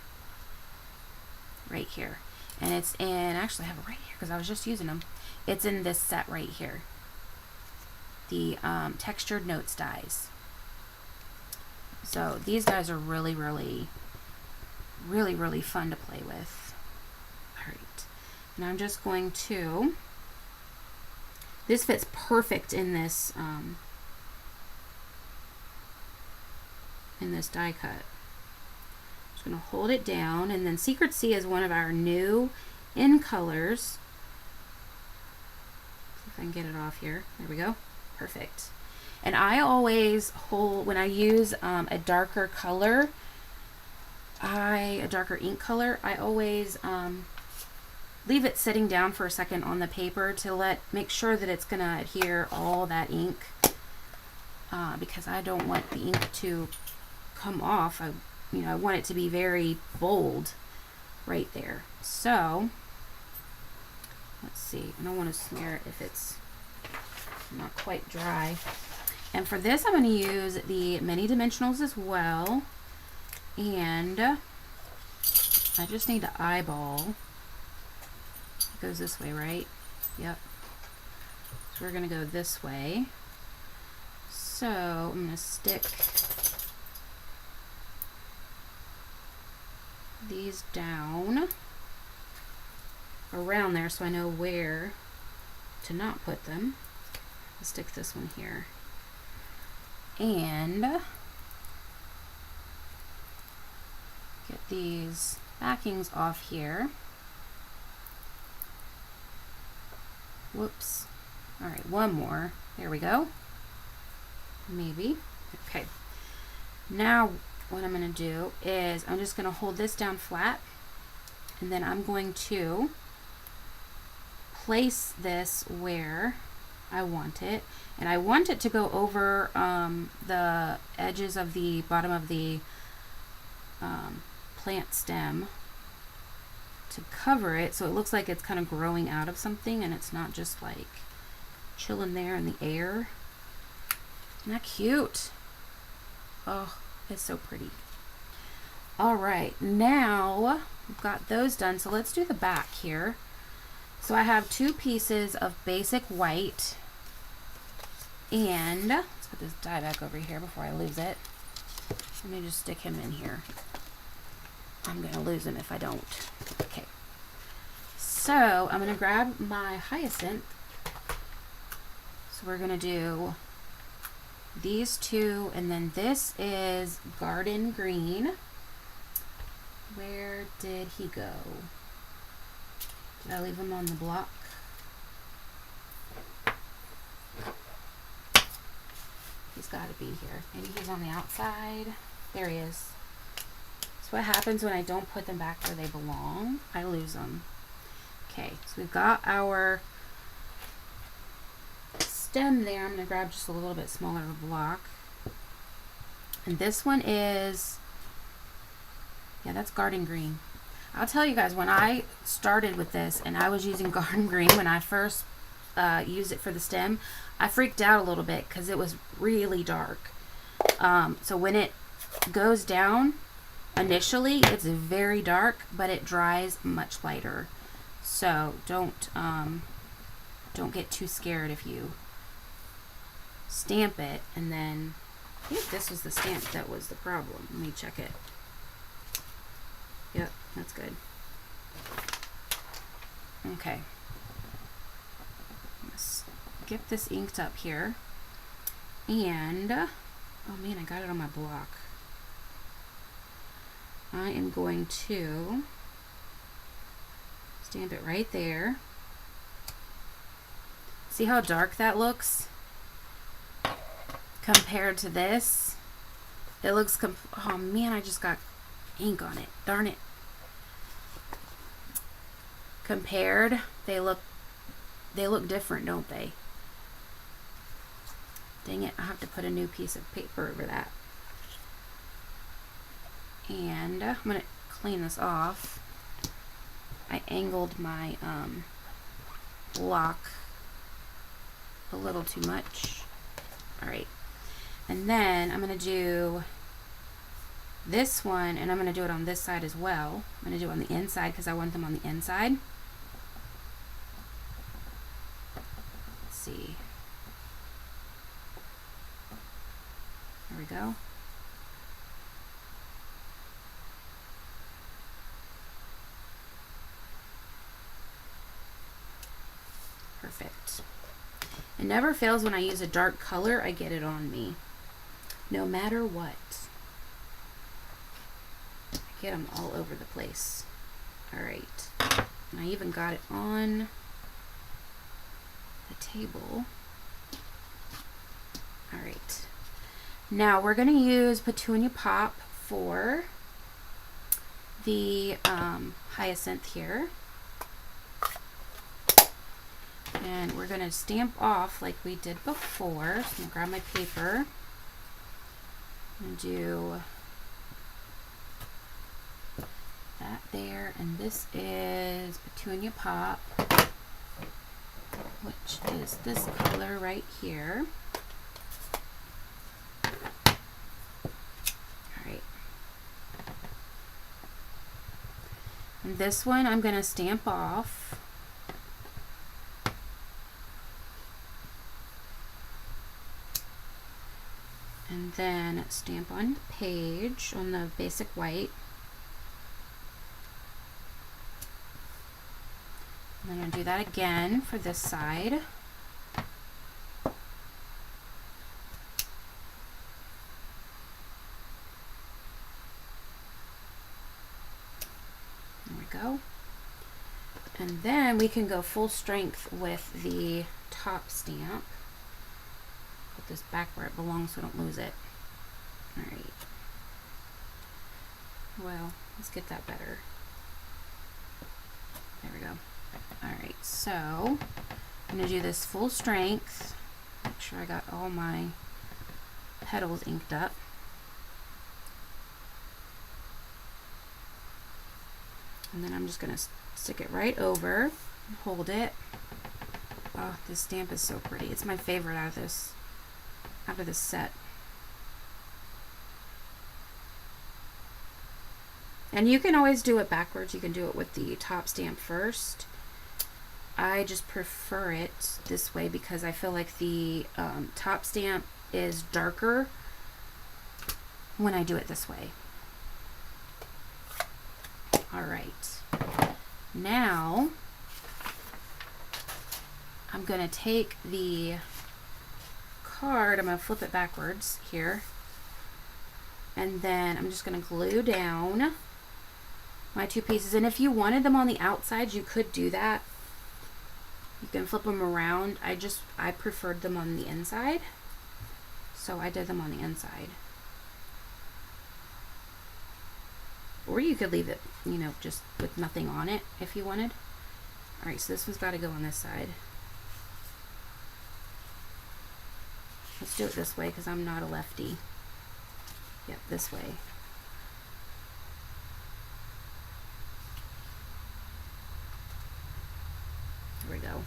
right here, and it's in. Actually, I have it right here because I was just using them. It's in this set right here. The textured notes dies. So these guys are really, really, really, really fun to play with. All right, and I'm just going to. This fits perfect in this die cut. Just gonna hold it down, and then Secret Sea is one of our new in colors. See if I can get it off here. There we go. Perfect. And I always hold, when I use a darker color, a darker ink color, I always leave it sitting down for a second on the paper to make sure that it's gonna adhere all that ink, because I don't want the ink to come off. I want it to be very bold right there. So let's see, I don't want to smear it if it's not quite dry. And for this, I'm going to use the mini dimensionals as well, and I just need to eyeball. It goes this way, right? Yep. So we're going to go this way. So I'm going to stick these down around there so I know where to not put them. I'll stick this one here. And get these backings off here. Whoops. All right, one more. There we go. Maybe. Okay. Now what I'm going to do is I'm just going to hold this down flat, and then I'm going to place this where I want it, and I want it to go over the edges of the bottom of the plant stem to cover it, so it looks like it's kind of growing out of something and it's not just like chilling there in the air. Isn't that cute? Oh, it's so pretty. All right, now we've got those done, so let's do the back here. So I have two pieces of basic white, and let's put this die back over here before I lose it. Let me just stick him in here. I'm gonna lose him if I don't. Okay, so I'm gonna grab my hyacinth. So we're gonna do these two, and then this is garden green. Where did he go? Did I leave him on the block? He's got to be here. Maybe he's on the outside. There he is. That's what happens when I don't put them back where they belong. I lose them. Okay, so we've got our stem there. I'm going to grab just a little bit smaller of a block. And this one is, yeah, that's garden green. I'll tell you guys, when I started with this and I was using garden green when I first used it for the stem, I freaked out a little bit because it was really dark. So when it goes down, initially it's very dark, but it dries much lighter. So don't get too scared if you stamp it and then, I think this was the stamp that was the problem. Let me check it. Yep, that's good. Okay. Let's get this inked up here. And, oh man, I got it on my block. I am going to stamp it right there. See how dark that looks compared to this? It looks, oh man, I just got ink on it. Darn it. Compared, they look different, don't they? Dang it, I have to put a new piece of paper over that. And I'm going to clean this off. I angled my block a little too much. Alright. And then I'm going to do this one, and I'm going to do it on this side as well. I'm going to do it on the inside because I want them on the inside. Let's see. There we go. Perfect. It never fails when I use a dark color, I get it on me. No matter what. I get them all over the place. Alright. And I even got it on the table. Alright. Now we're going to use Petunia Pop for the hyacinth here. And we're going to stamp off like we did before. So I'm going to grab my paper and do that there. And this is Petunia Pop, which is this color right here. Alright. And this one I'm going to stamp off. And then stamp on the page on the basic white. And then I'm going to do that again for this side. There we go. And then we can go full strength with the top stamp. Put this back where it belongs so I don't lose it. Alright. Well, let's get that better. There we go. Alright, so I'm going to do this full strength. Make sure I got all my petals inked up. And then I'm just going to stick it right over, hold it. Oh, this stamp is so pretty. It's my favorite out of this set. And you can always do it backwards. You can do it with the top stamp first. I just prefer it this way because I feel like the top stamp is darker when I do it this way. Alright. Now I'm going to take the card, I'm going to flip it backwards here, and then I'm just going to glue down my two pieces. And if you wanted them on the outside, you could do that. You can flip them around. I preferred them on the inside, so I did them on the inside. Or you could leave it, you know, just with nothing on it if you wanted. Alright, so this one's got to go on this side. Let's do it this way because I'm not a lefty. Yep, this way. There we go.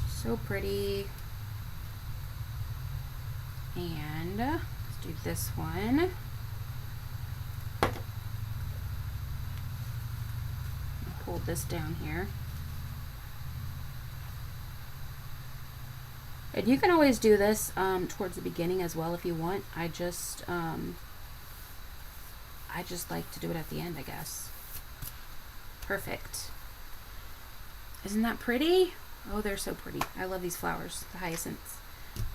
So pretty. And let's do this one. Pull this down here. And you can always do this towards the beginning as well if you want. I just like to do it at the end, I guess. Perfect. Isn't that pretty? Oh, they're so pretty. I love these flowers, the hyacinths.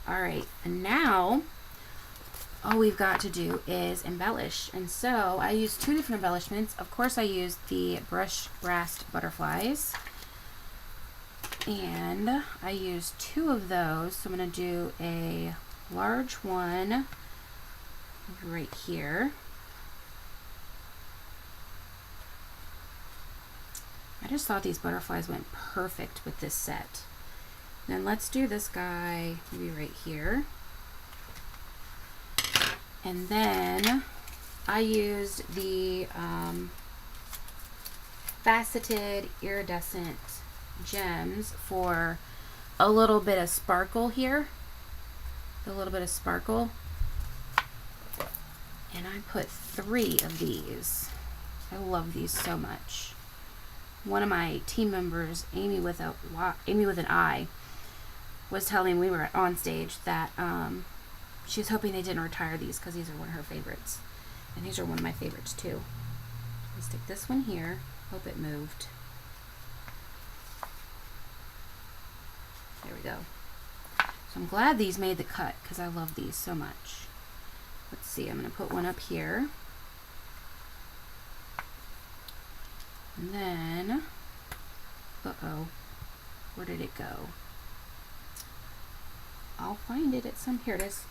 Alright, and now all we've got to do is embellish. And so I used two different embellishments. Of course, I used the brush rasped butterflies. And I used two of those. So I'm going to do a large one right here. I just thought these butterflies went perfect with this set. Then let's do this guy maybe right here. And then I used the faceted iridescent gems for a little bit of sparkle here. A little bit of sparkle. And I put 3 of these. I love these so much. One of my team members, Amy with an I, was telling me we were on stage that she was hoping they didn't retire these because these are one of her favorites. And these are one of my favorites too. Let's stick this one here. Hope it moved. There we go. So I'm glad these made the cut because I love these so much. Let's see, I'm going to put one up here. And then, uh-oh, where did it go? I'll find it at some, here it is.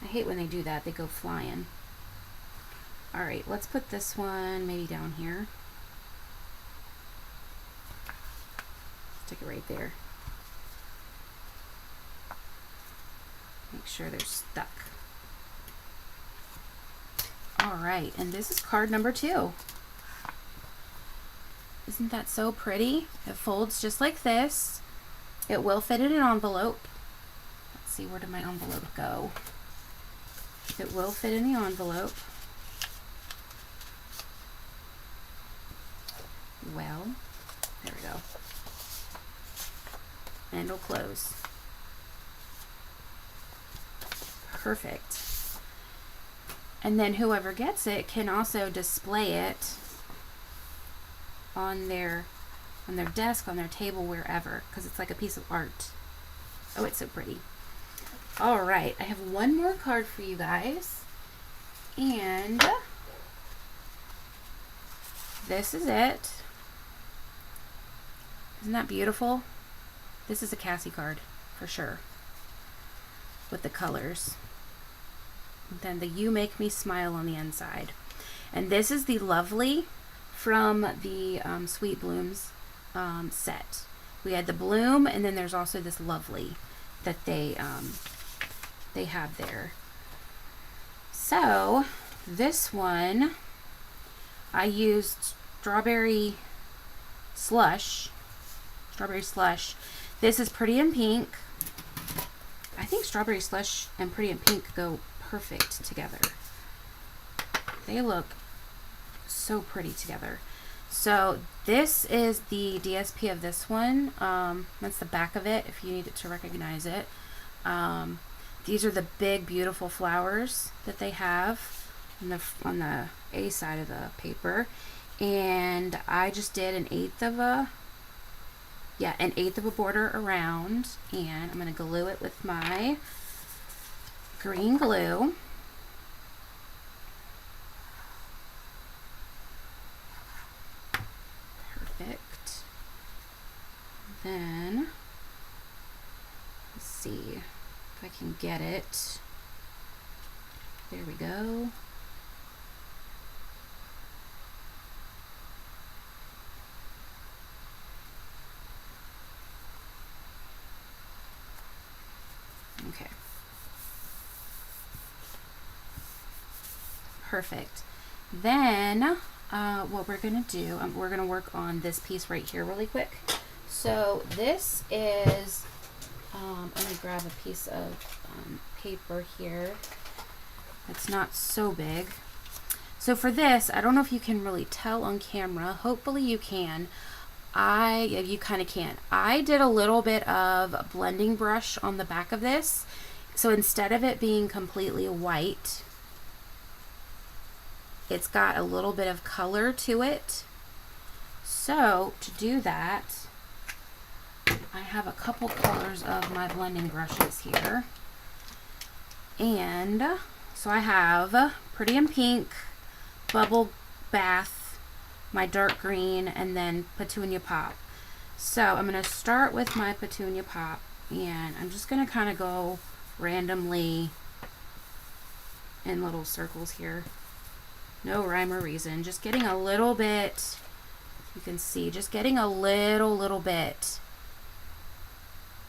I hate when they do that, they go flying. Alright, let's put this one maybe down here. Stick it right there. Make sure they're stuck. Alright, and this is card number 2. Isn't that so pretty? It folds just like this. It will fit in an envelope. Let's see, where did my envelope go? It will fit in the envelope. Well, there we go. And it'll close. Perfect. And then whoever gets it can also display it on their desk, on their table, wherever, because it's like a piece of art. Oh, it's so pretty. All right, I have one more card for you guys, and this is it. Isn't that beautiful? This is a Cassie card for sure, with the colors. Then the You Make Me Smile on the inside. And this is the Lovely from the Sweet Blooms set. We had the Bloom, and then there's also this Lovely that they have there. So this one, I used strawberry slush. This is Pretty in Pink. I think strawberry slush and Pretty in Pink go perfect together. They look so pretty together. So this is the DSP of this one. That's the back of it if you needed to recognize it. These are the big beautiful flowers that they have on the A side of the paper, and I just did an eighth of a border around, and I'm going to glue it with my green glue. Perfect. Then let's see if I can get it. There we go. Okay. Perfect. Then what we're going to do, we're going to work on this piece right here really quick. So this is, let me grab a piece of paper here. It's not so big. So for this, I don't know if you can really tell on camera. Hopefully you can. You kind of can. I did a little bit of blending brush on the back of this. So instead of it being completely white, it's got a little bit of color to it. So to do that, I have a couple colors of my blending brushes here. And so I have Pretty in Pink, Bubble Bath, my dark green, and then Petunia Pop. So I'm going to start with my Petunia Pop, and I'm just going to kind of go randomly in little circles here. No rhyme or reason, just getting a little bit, you can see, just getting a little bit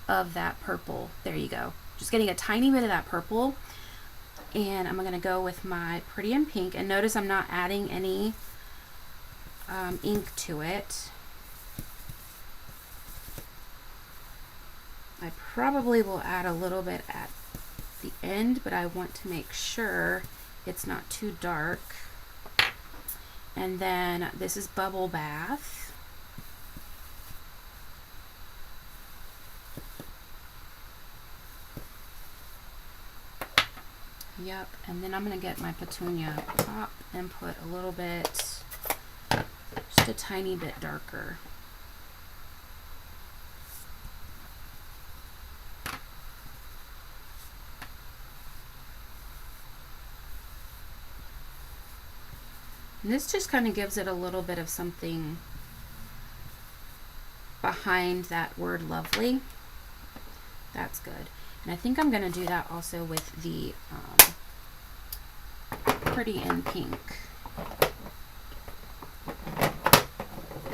of that purple. There you go. Just getting a tiny bit of that purple. And I'm going to go with my Pretty in Pink. And notice I'm not adding any ink to it. I probably will add a little bit at the end, but I want to make sure it's not too dark. And then this is Bubble Bath. Yep, and then I'm going to get my Petunia Pop and put a little bit, just a tiny bit darker. And this just kind of gives it a little bit of something behind that word lovely. That's good. And I think I'm going to do that also with the Pretty in Pink.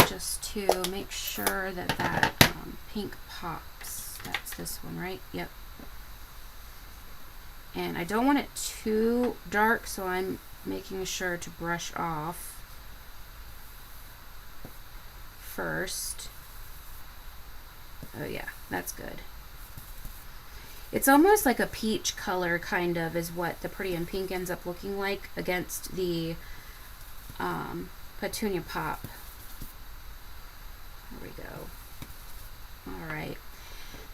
Just to make sure that that pink pops. That's this one, right? Yep. And I don't want it too dark, so I'm making sure to brush off first. Oh yeah, that's good. It's almost like a peach color, kind of, is what the Pretty in Pink ends up looking like against the Petunia Pop. There we go. All right.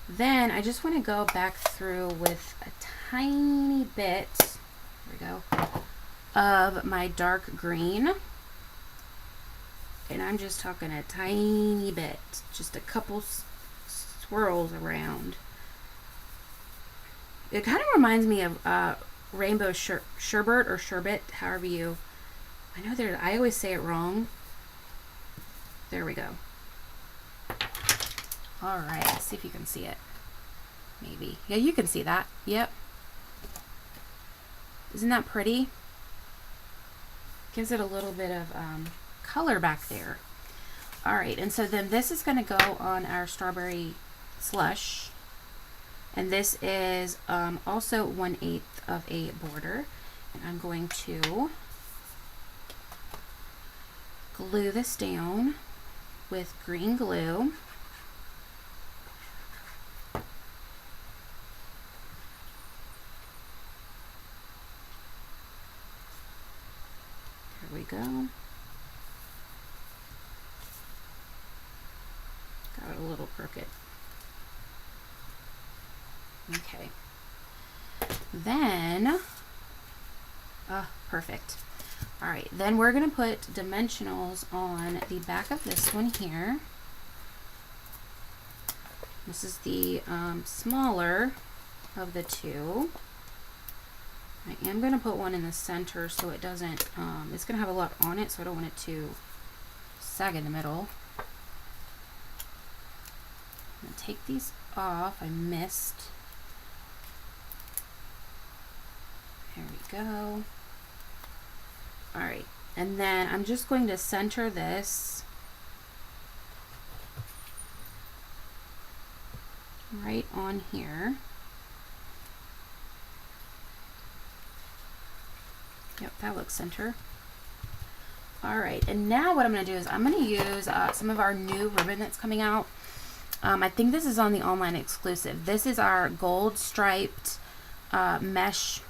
Then I just want to go back through with a tiny bit, there we go, of my dark green. And I'm just talking a tiny bit, just a couple swirls around. It kind of reminds me of rainbow sherbet or sherbet, however you, I know there, I always say it wrong. There we go. All right, let's see if you can see it. Maybe. Yeah, you can see that. Yep. Isn't that pretty? Gives it a little bit of color back there. All right, and so then this is going to go on our strawberry slush. And this is also 1/8 of a border. And I'm going to glue this down with green glue. There we go. Got it a little crooked. Okay. Then, perfect. All right, then we're going to put dimensionals on the back of this one here. This is the smaller of the two. I am going to put one in the center so it doesn't, it's going to have a lot on it, so I don't want it to sag in the middle. I'm going to take these off. I missed. There we go. All right, and then I'm just going to center this right on here. Yep, that looks center. All right, and now what I'm going to do is I'm going to use some of our new ribbon that's coming out. I think this is on the online exclusive. This is our gold striped mesh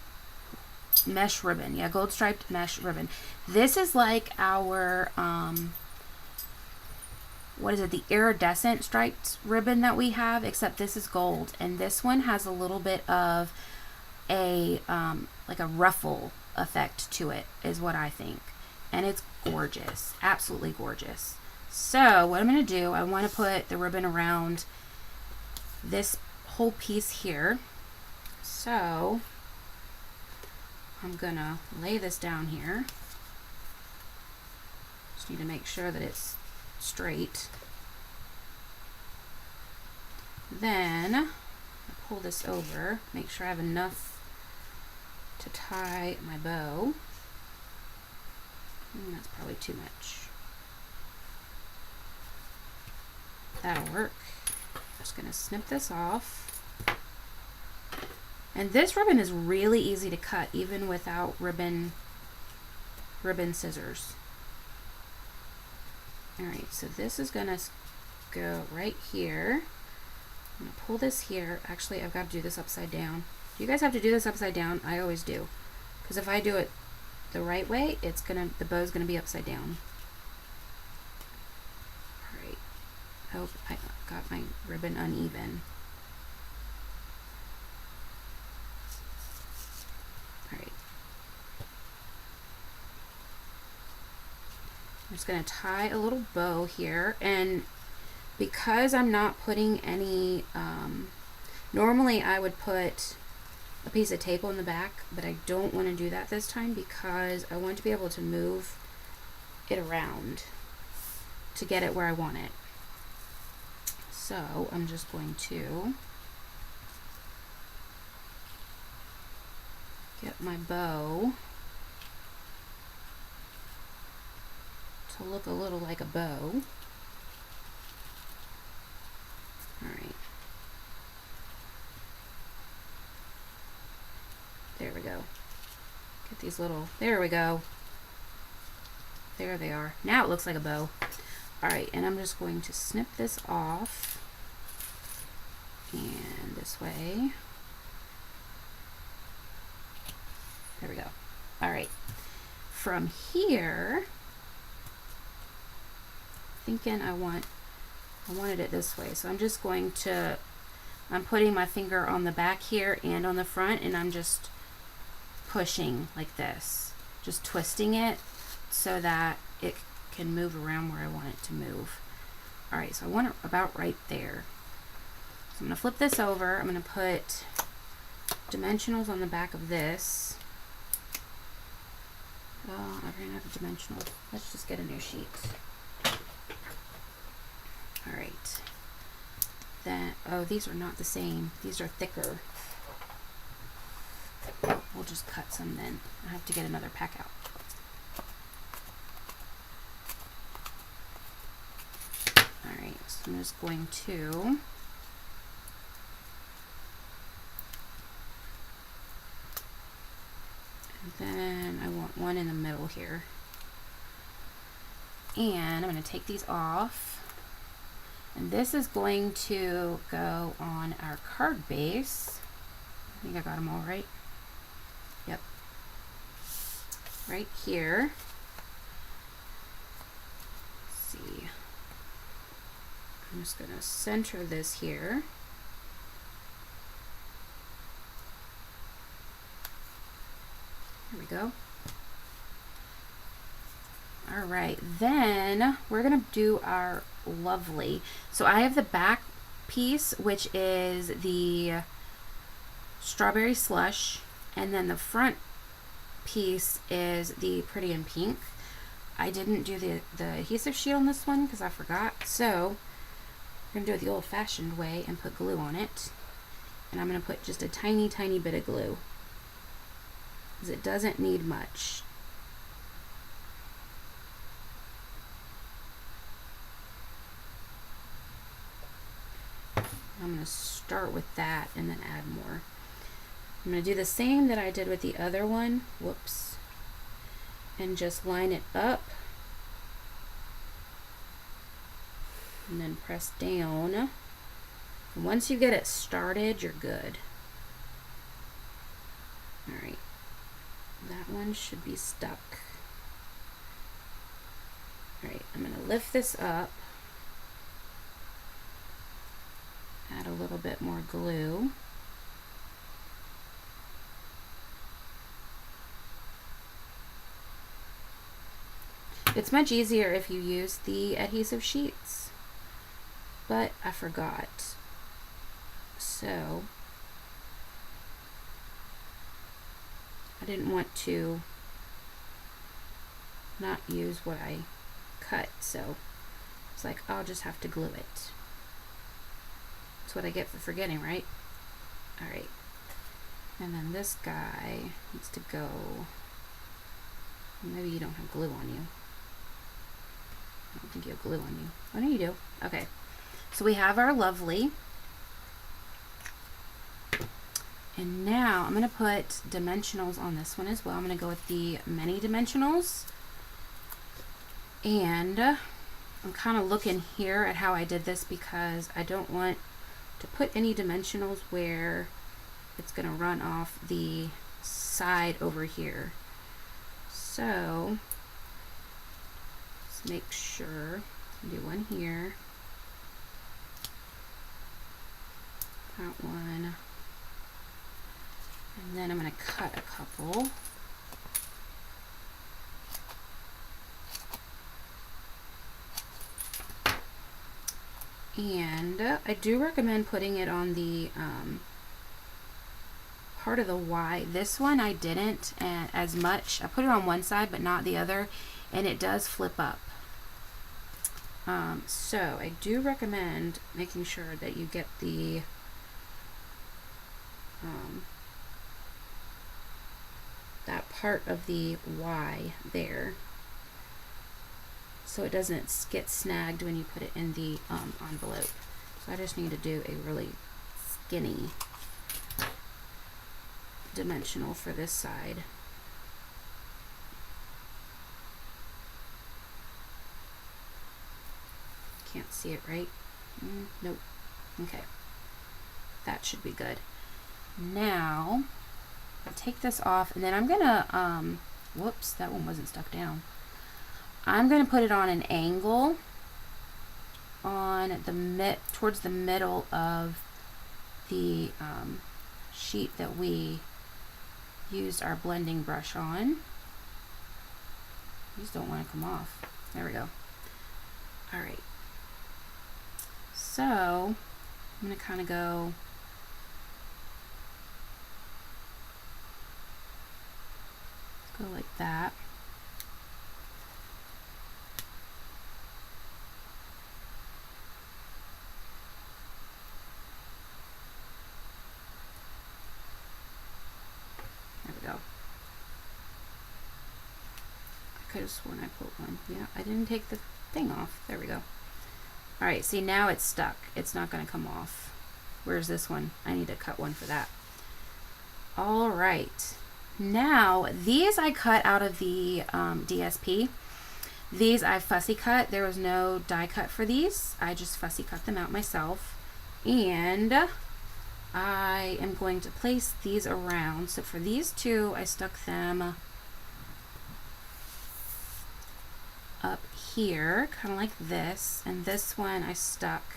ribbon. Yeah, gold striped mesh ribbon. This is like our what is it, the iridescent striped ribbon that we have, except this is gold, and this one has a little bit of a like a ruffle effect to it, is what I think, and it's gorgeous, absolutely gorgeous. So what I'm going to do, I want to put the ribbon around this whole piece here. So I'm going to lay this down here. Just need to make sure that it's straight. Then I pull this over, make sure I have enough to tie my bow. That's probably too much. That'll work. Just just gonna snip this off. And this ribbon is really easy to cut even without ribbon scissors. All right, so this is gonna go right here. I'm gonna pull this here. Actually, I've got to do this upside down. Do you guys have to do this upside down? I always do, because if I do it the right way, the bow's gonna be upside down. All right. Oh, I got my ribbon uneven. All right. I'm just gonna tie a little bow here, and because I'm not putting any, normally I would put a piece of tape on the back, but I don't want to do that this time because I want to be able to move it around to get it where I want it. So I'm just going to get my bow to look a little like a bow. All right. There we go. Get these little, there we go. There they are. Now it looks like a bow. All right, and I'm just going to snip this off. And this way. There we go. All right. From here, thinking I wanted it this way. So I'm just going to, I'm putting my finger on the back here and on the front, and I'm just pushing like this, just twisting it so that it can move around where I want it to move. All right, so I want it about right there. So I'm gonna flip this over. I'm gonna put dimensionals on the back of this. Oh, I ran out of dimensionals. Let's just get a new sheet. All right. Then, oh, these are not the same. These are thicker. We'll just cut some then. I have to get another pack out. All right, so I'm just going to and then I want one in the middle here. And I'm going to take these off. And this is going to go on our card base. I think I got them all right. Yep. Right here. Let's see. I'm just going to center this here. There we go. All right, then we're gonna do our lovely. So I have the back piece, which is the strawberry slush, and then the front piece is the pretty in pink. I didn't do the adhesive sheet on this one because I forgot, so we're gonna do it the old-fashioned way and put glue on it. And I'm gonna put just a tiny, tiny bit of glue because it doesn't need much. I'm going to start with that and then add more. I'm going to do the same that I did with the other one. Whoops. And just line it up. And then press down. And once you get it started, you're good. Alright. That one should be stuck. Alright, I'm going to lift this up. Add a little bit more glue. It's much easier if you use the adhesive sheets, but I forgot. So I didn't want to not use what I cut, so it's like I'll just have to glue it. That's what I get for forgetting, right? All right. And then this guy needs to go. Maybe you don't have glue on you. I don't think you have glue on you. Oh, no, you do. Okay. So we have our lovely. And now I'm going to put dimensionals on this one as well. I'm going to go with the mini dimensionals. And I'm kind of looking here at how I did this because I don't want to put any dimensionals where it's going to run off the side over here. So let's make sure. Do one here. That one. And then I'm going to cut a couple. And I do recommend putting it on the part of the Y. This one I didn't as much. I put it on one side but not the other, and it does flip up. So I do recommend making sure that you get the that part of the Y there, so it doesn't get snagged when you put it in the envelope. So I just need to do a really skinny dimensional for this side. Can't see it, right? Nope. Okay. That should be good. Now, I'll take this off, and then I'm gonna, whoops, that one wasn't stuck down. I'm gonna put it on an angle on the towards the middle of the sheet that we used our blending brush on. These don't want to come off. There we go. All right. So I'm gonna kind of go like that. There we go. I could have sworn I put one. Yeah, I didn't take the thing off. There we go. All right, see, now it's stuck. It's not going to come off. Where's this one? I need to cut one for that. All right. Now, these I cut out of the DSP. These I fussy cut. There was no die cut for these. I just fussy cut them out myself. And I am going to place these around. So for these two, I stuck them up here, kind of like this. And this one I stuck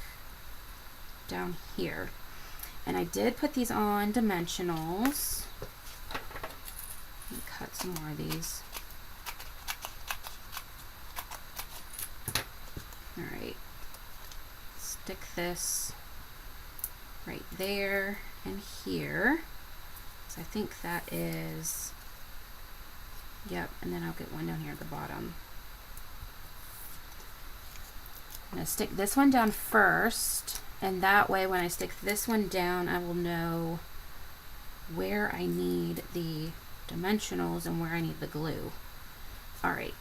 down here. And I did put these on dimensionals. Cut some more of these. All right, stick this right there and here. So I think that is, yep, and then I'll get one down here at the bottom. I'm gonna stick this one down first, and that way when I stick this one down, I will know where I need the dimensionals and where I need the glue. All right,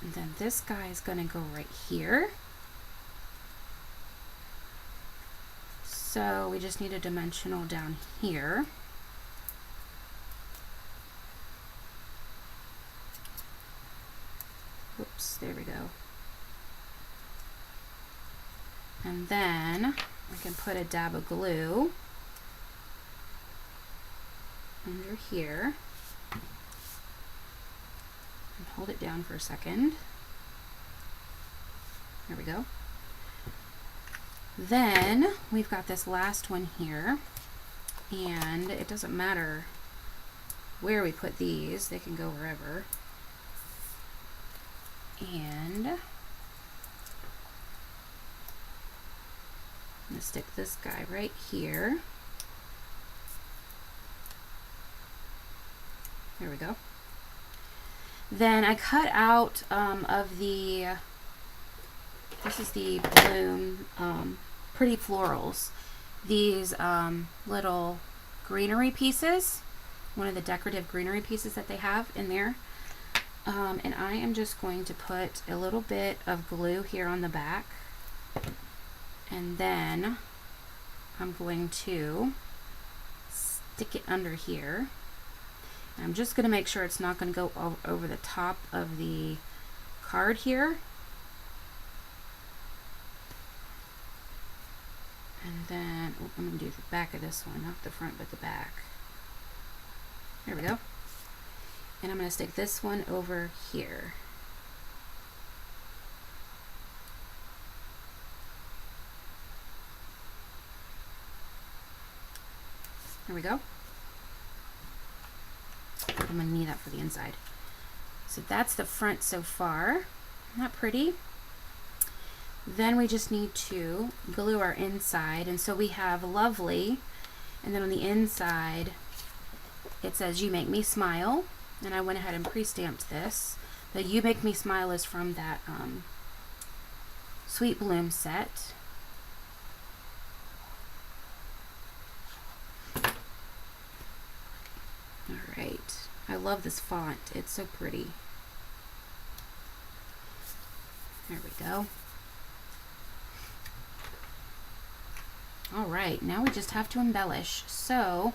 and then this guy is going to go right here. So we just need a dimensional down here. Whoops, there we go. And then I can put a dab of glue under here. And hold it down for a second. There we go. Then we've got this last one here, and it doesn't matter where we put these, they can go wherever. And I'm gonna stick this guy right here. There we go. Then I cut out of the, this is the Bloom Pretty Florals, these little greenery pieces, one of the decorative greenery pieces that they have in there. And I am just going to put a little bit of glue here on the back, and then I'm going to stick it under here. And I'm just going to make sure it's not going to go over the top of the card here. And then I'm going to do the back of this one, not the front but the back. There we go. And I'm going to stick this one over here. There we go. I'm going to need that for the inside. So that's the front so far. Not pretty. Then we just need to glue our inside. And so we have lovely. And then on the inside, it says You Make Me Smile. And I went ahead and pre-stamped this. The You Make Me Smile is from that Sweet Bloom set. Alright, I love this font. It's so pretty. There we go. Alright, now we just have to embellish. So,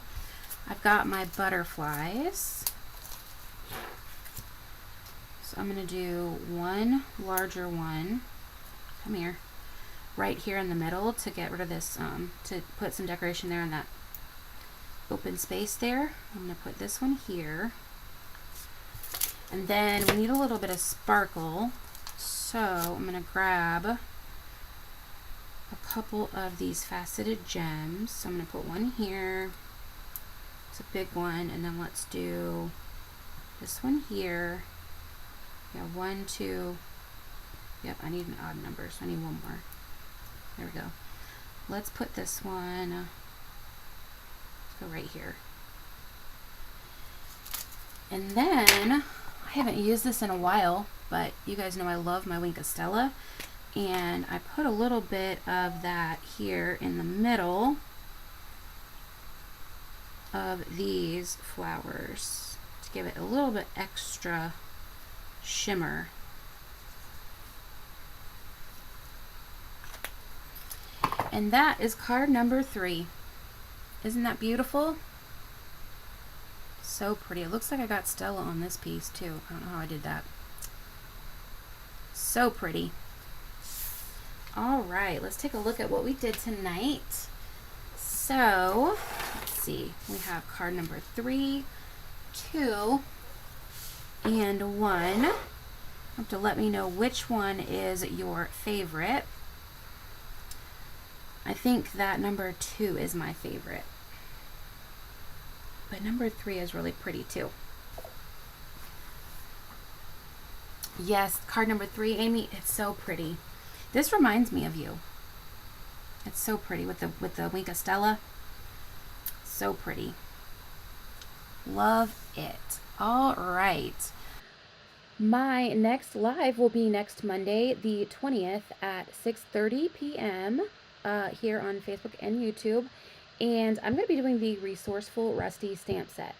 I've got my butterflies. So I'm going to do one larger one. Come here. Right here in the middle to get rid of this, to put some decoration there in that open space there. I'm going to put this one here. And then we need a little bit of sparkle. So I'm going to grab a couple of these faceted gems. So I'm going to put one here. It's a big one. And then let's do this one here. Yeah, 1, 2. Yep, I need an odd number, so I need one more. There we go. Let's put this one, let's go right here. And then, I haven't used this in a while, but you guys know I love my Wink of Stella. And I put a little bit of that here in the middle of these flowers to give it a little bit extra shimmer. And that is card number 3. Isn't that beautiful? So pretty. It looks like I got Stella on this piece too. I don't know how I did that. So pretty. Alright, let's take a look at what we did tonight. So, let's see. We have card number 3, 2, and 1. You have to let me know which one is your favorite. I think that number 2 is my favorite. But number 3 is really pretty too. Yes, card number 3, Amy, it's so pretty. This reminds me of you. It's so pretty with the Wink of Stella. So pretty. Love it. All right. My next live will be next Monday, the 20th at 6:30 p.m. Here on Facebook and YouTube. And I'm going to be doing the Resourceful Rusty stamp set.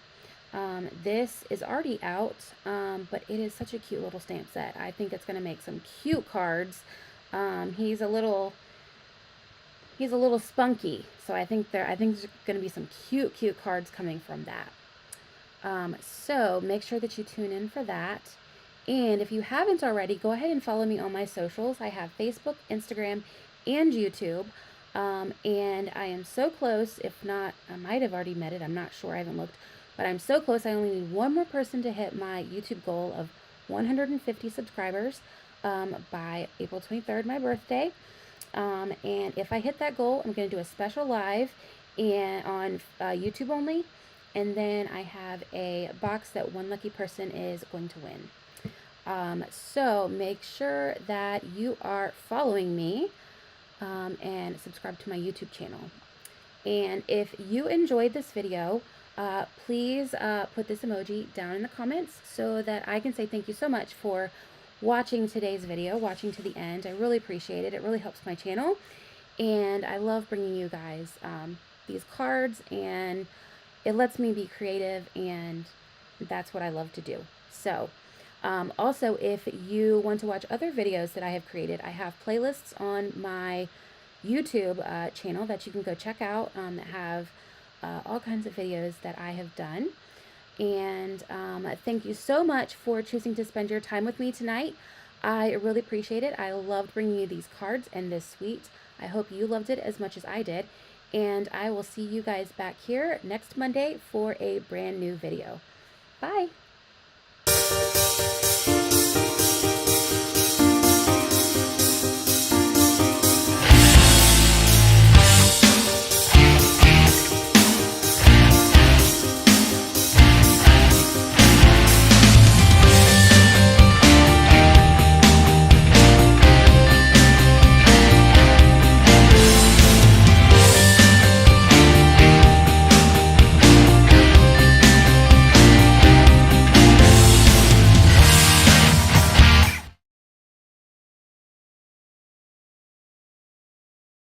This is already out, but it is such a cute little stamp set. I think it's going to make some cute cards. He's a little spunky, so I think there's going to be some cute cards coming from that. So make sure that you tune in for that. And if you haven't already, go ahead and follow me on my socials. I have Facebook, Instagram, and YouTube. And I am so close, if not, I might have already met it. I'm not sure. I haven't looked, but I'm so close. I only need one more person to hit my YouTube goal of 150 subscribers by April 23rd, my birthday. And if I hit that goal, I'm going to do a special live and on YouTube only. And then I have a box that one lucky person is going to win. So make sure that you are following me and subscribe to my YouTube channel. And if you enjoyed this video, please put this emoji down in the comments so that I can say thank you so much for watching today's video, watching to the end. I really appreciate it. It really helps my channel. And I love bringing you guys these cards, and it lets me be creative, and that's what I love to do. So also, if you want to watch other videos that I have created, I have playlists on my YouTube channel that you can go check out that have all kinds of videos that I have done. And thank you so much for choosing to spend your time with me tonight. I really appreciate it. I loved bringing you these cards and this suite. I hope you loved it as much as I did. And I will see you guys back here next Monday for a brand new video. Bye.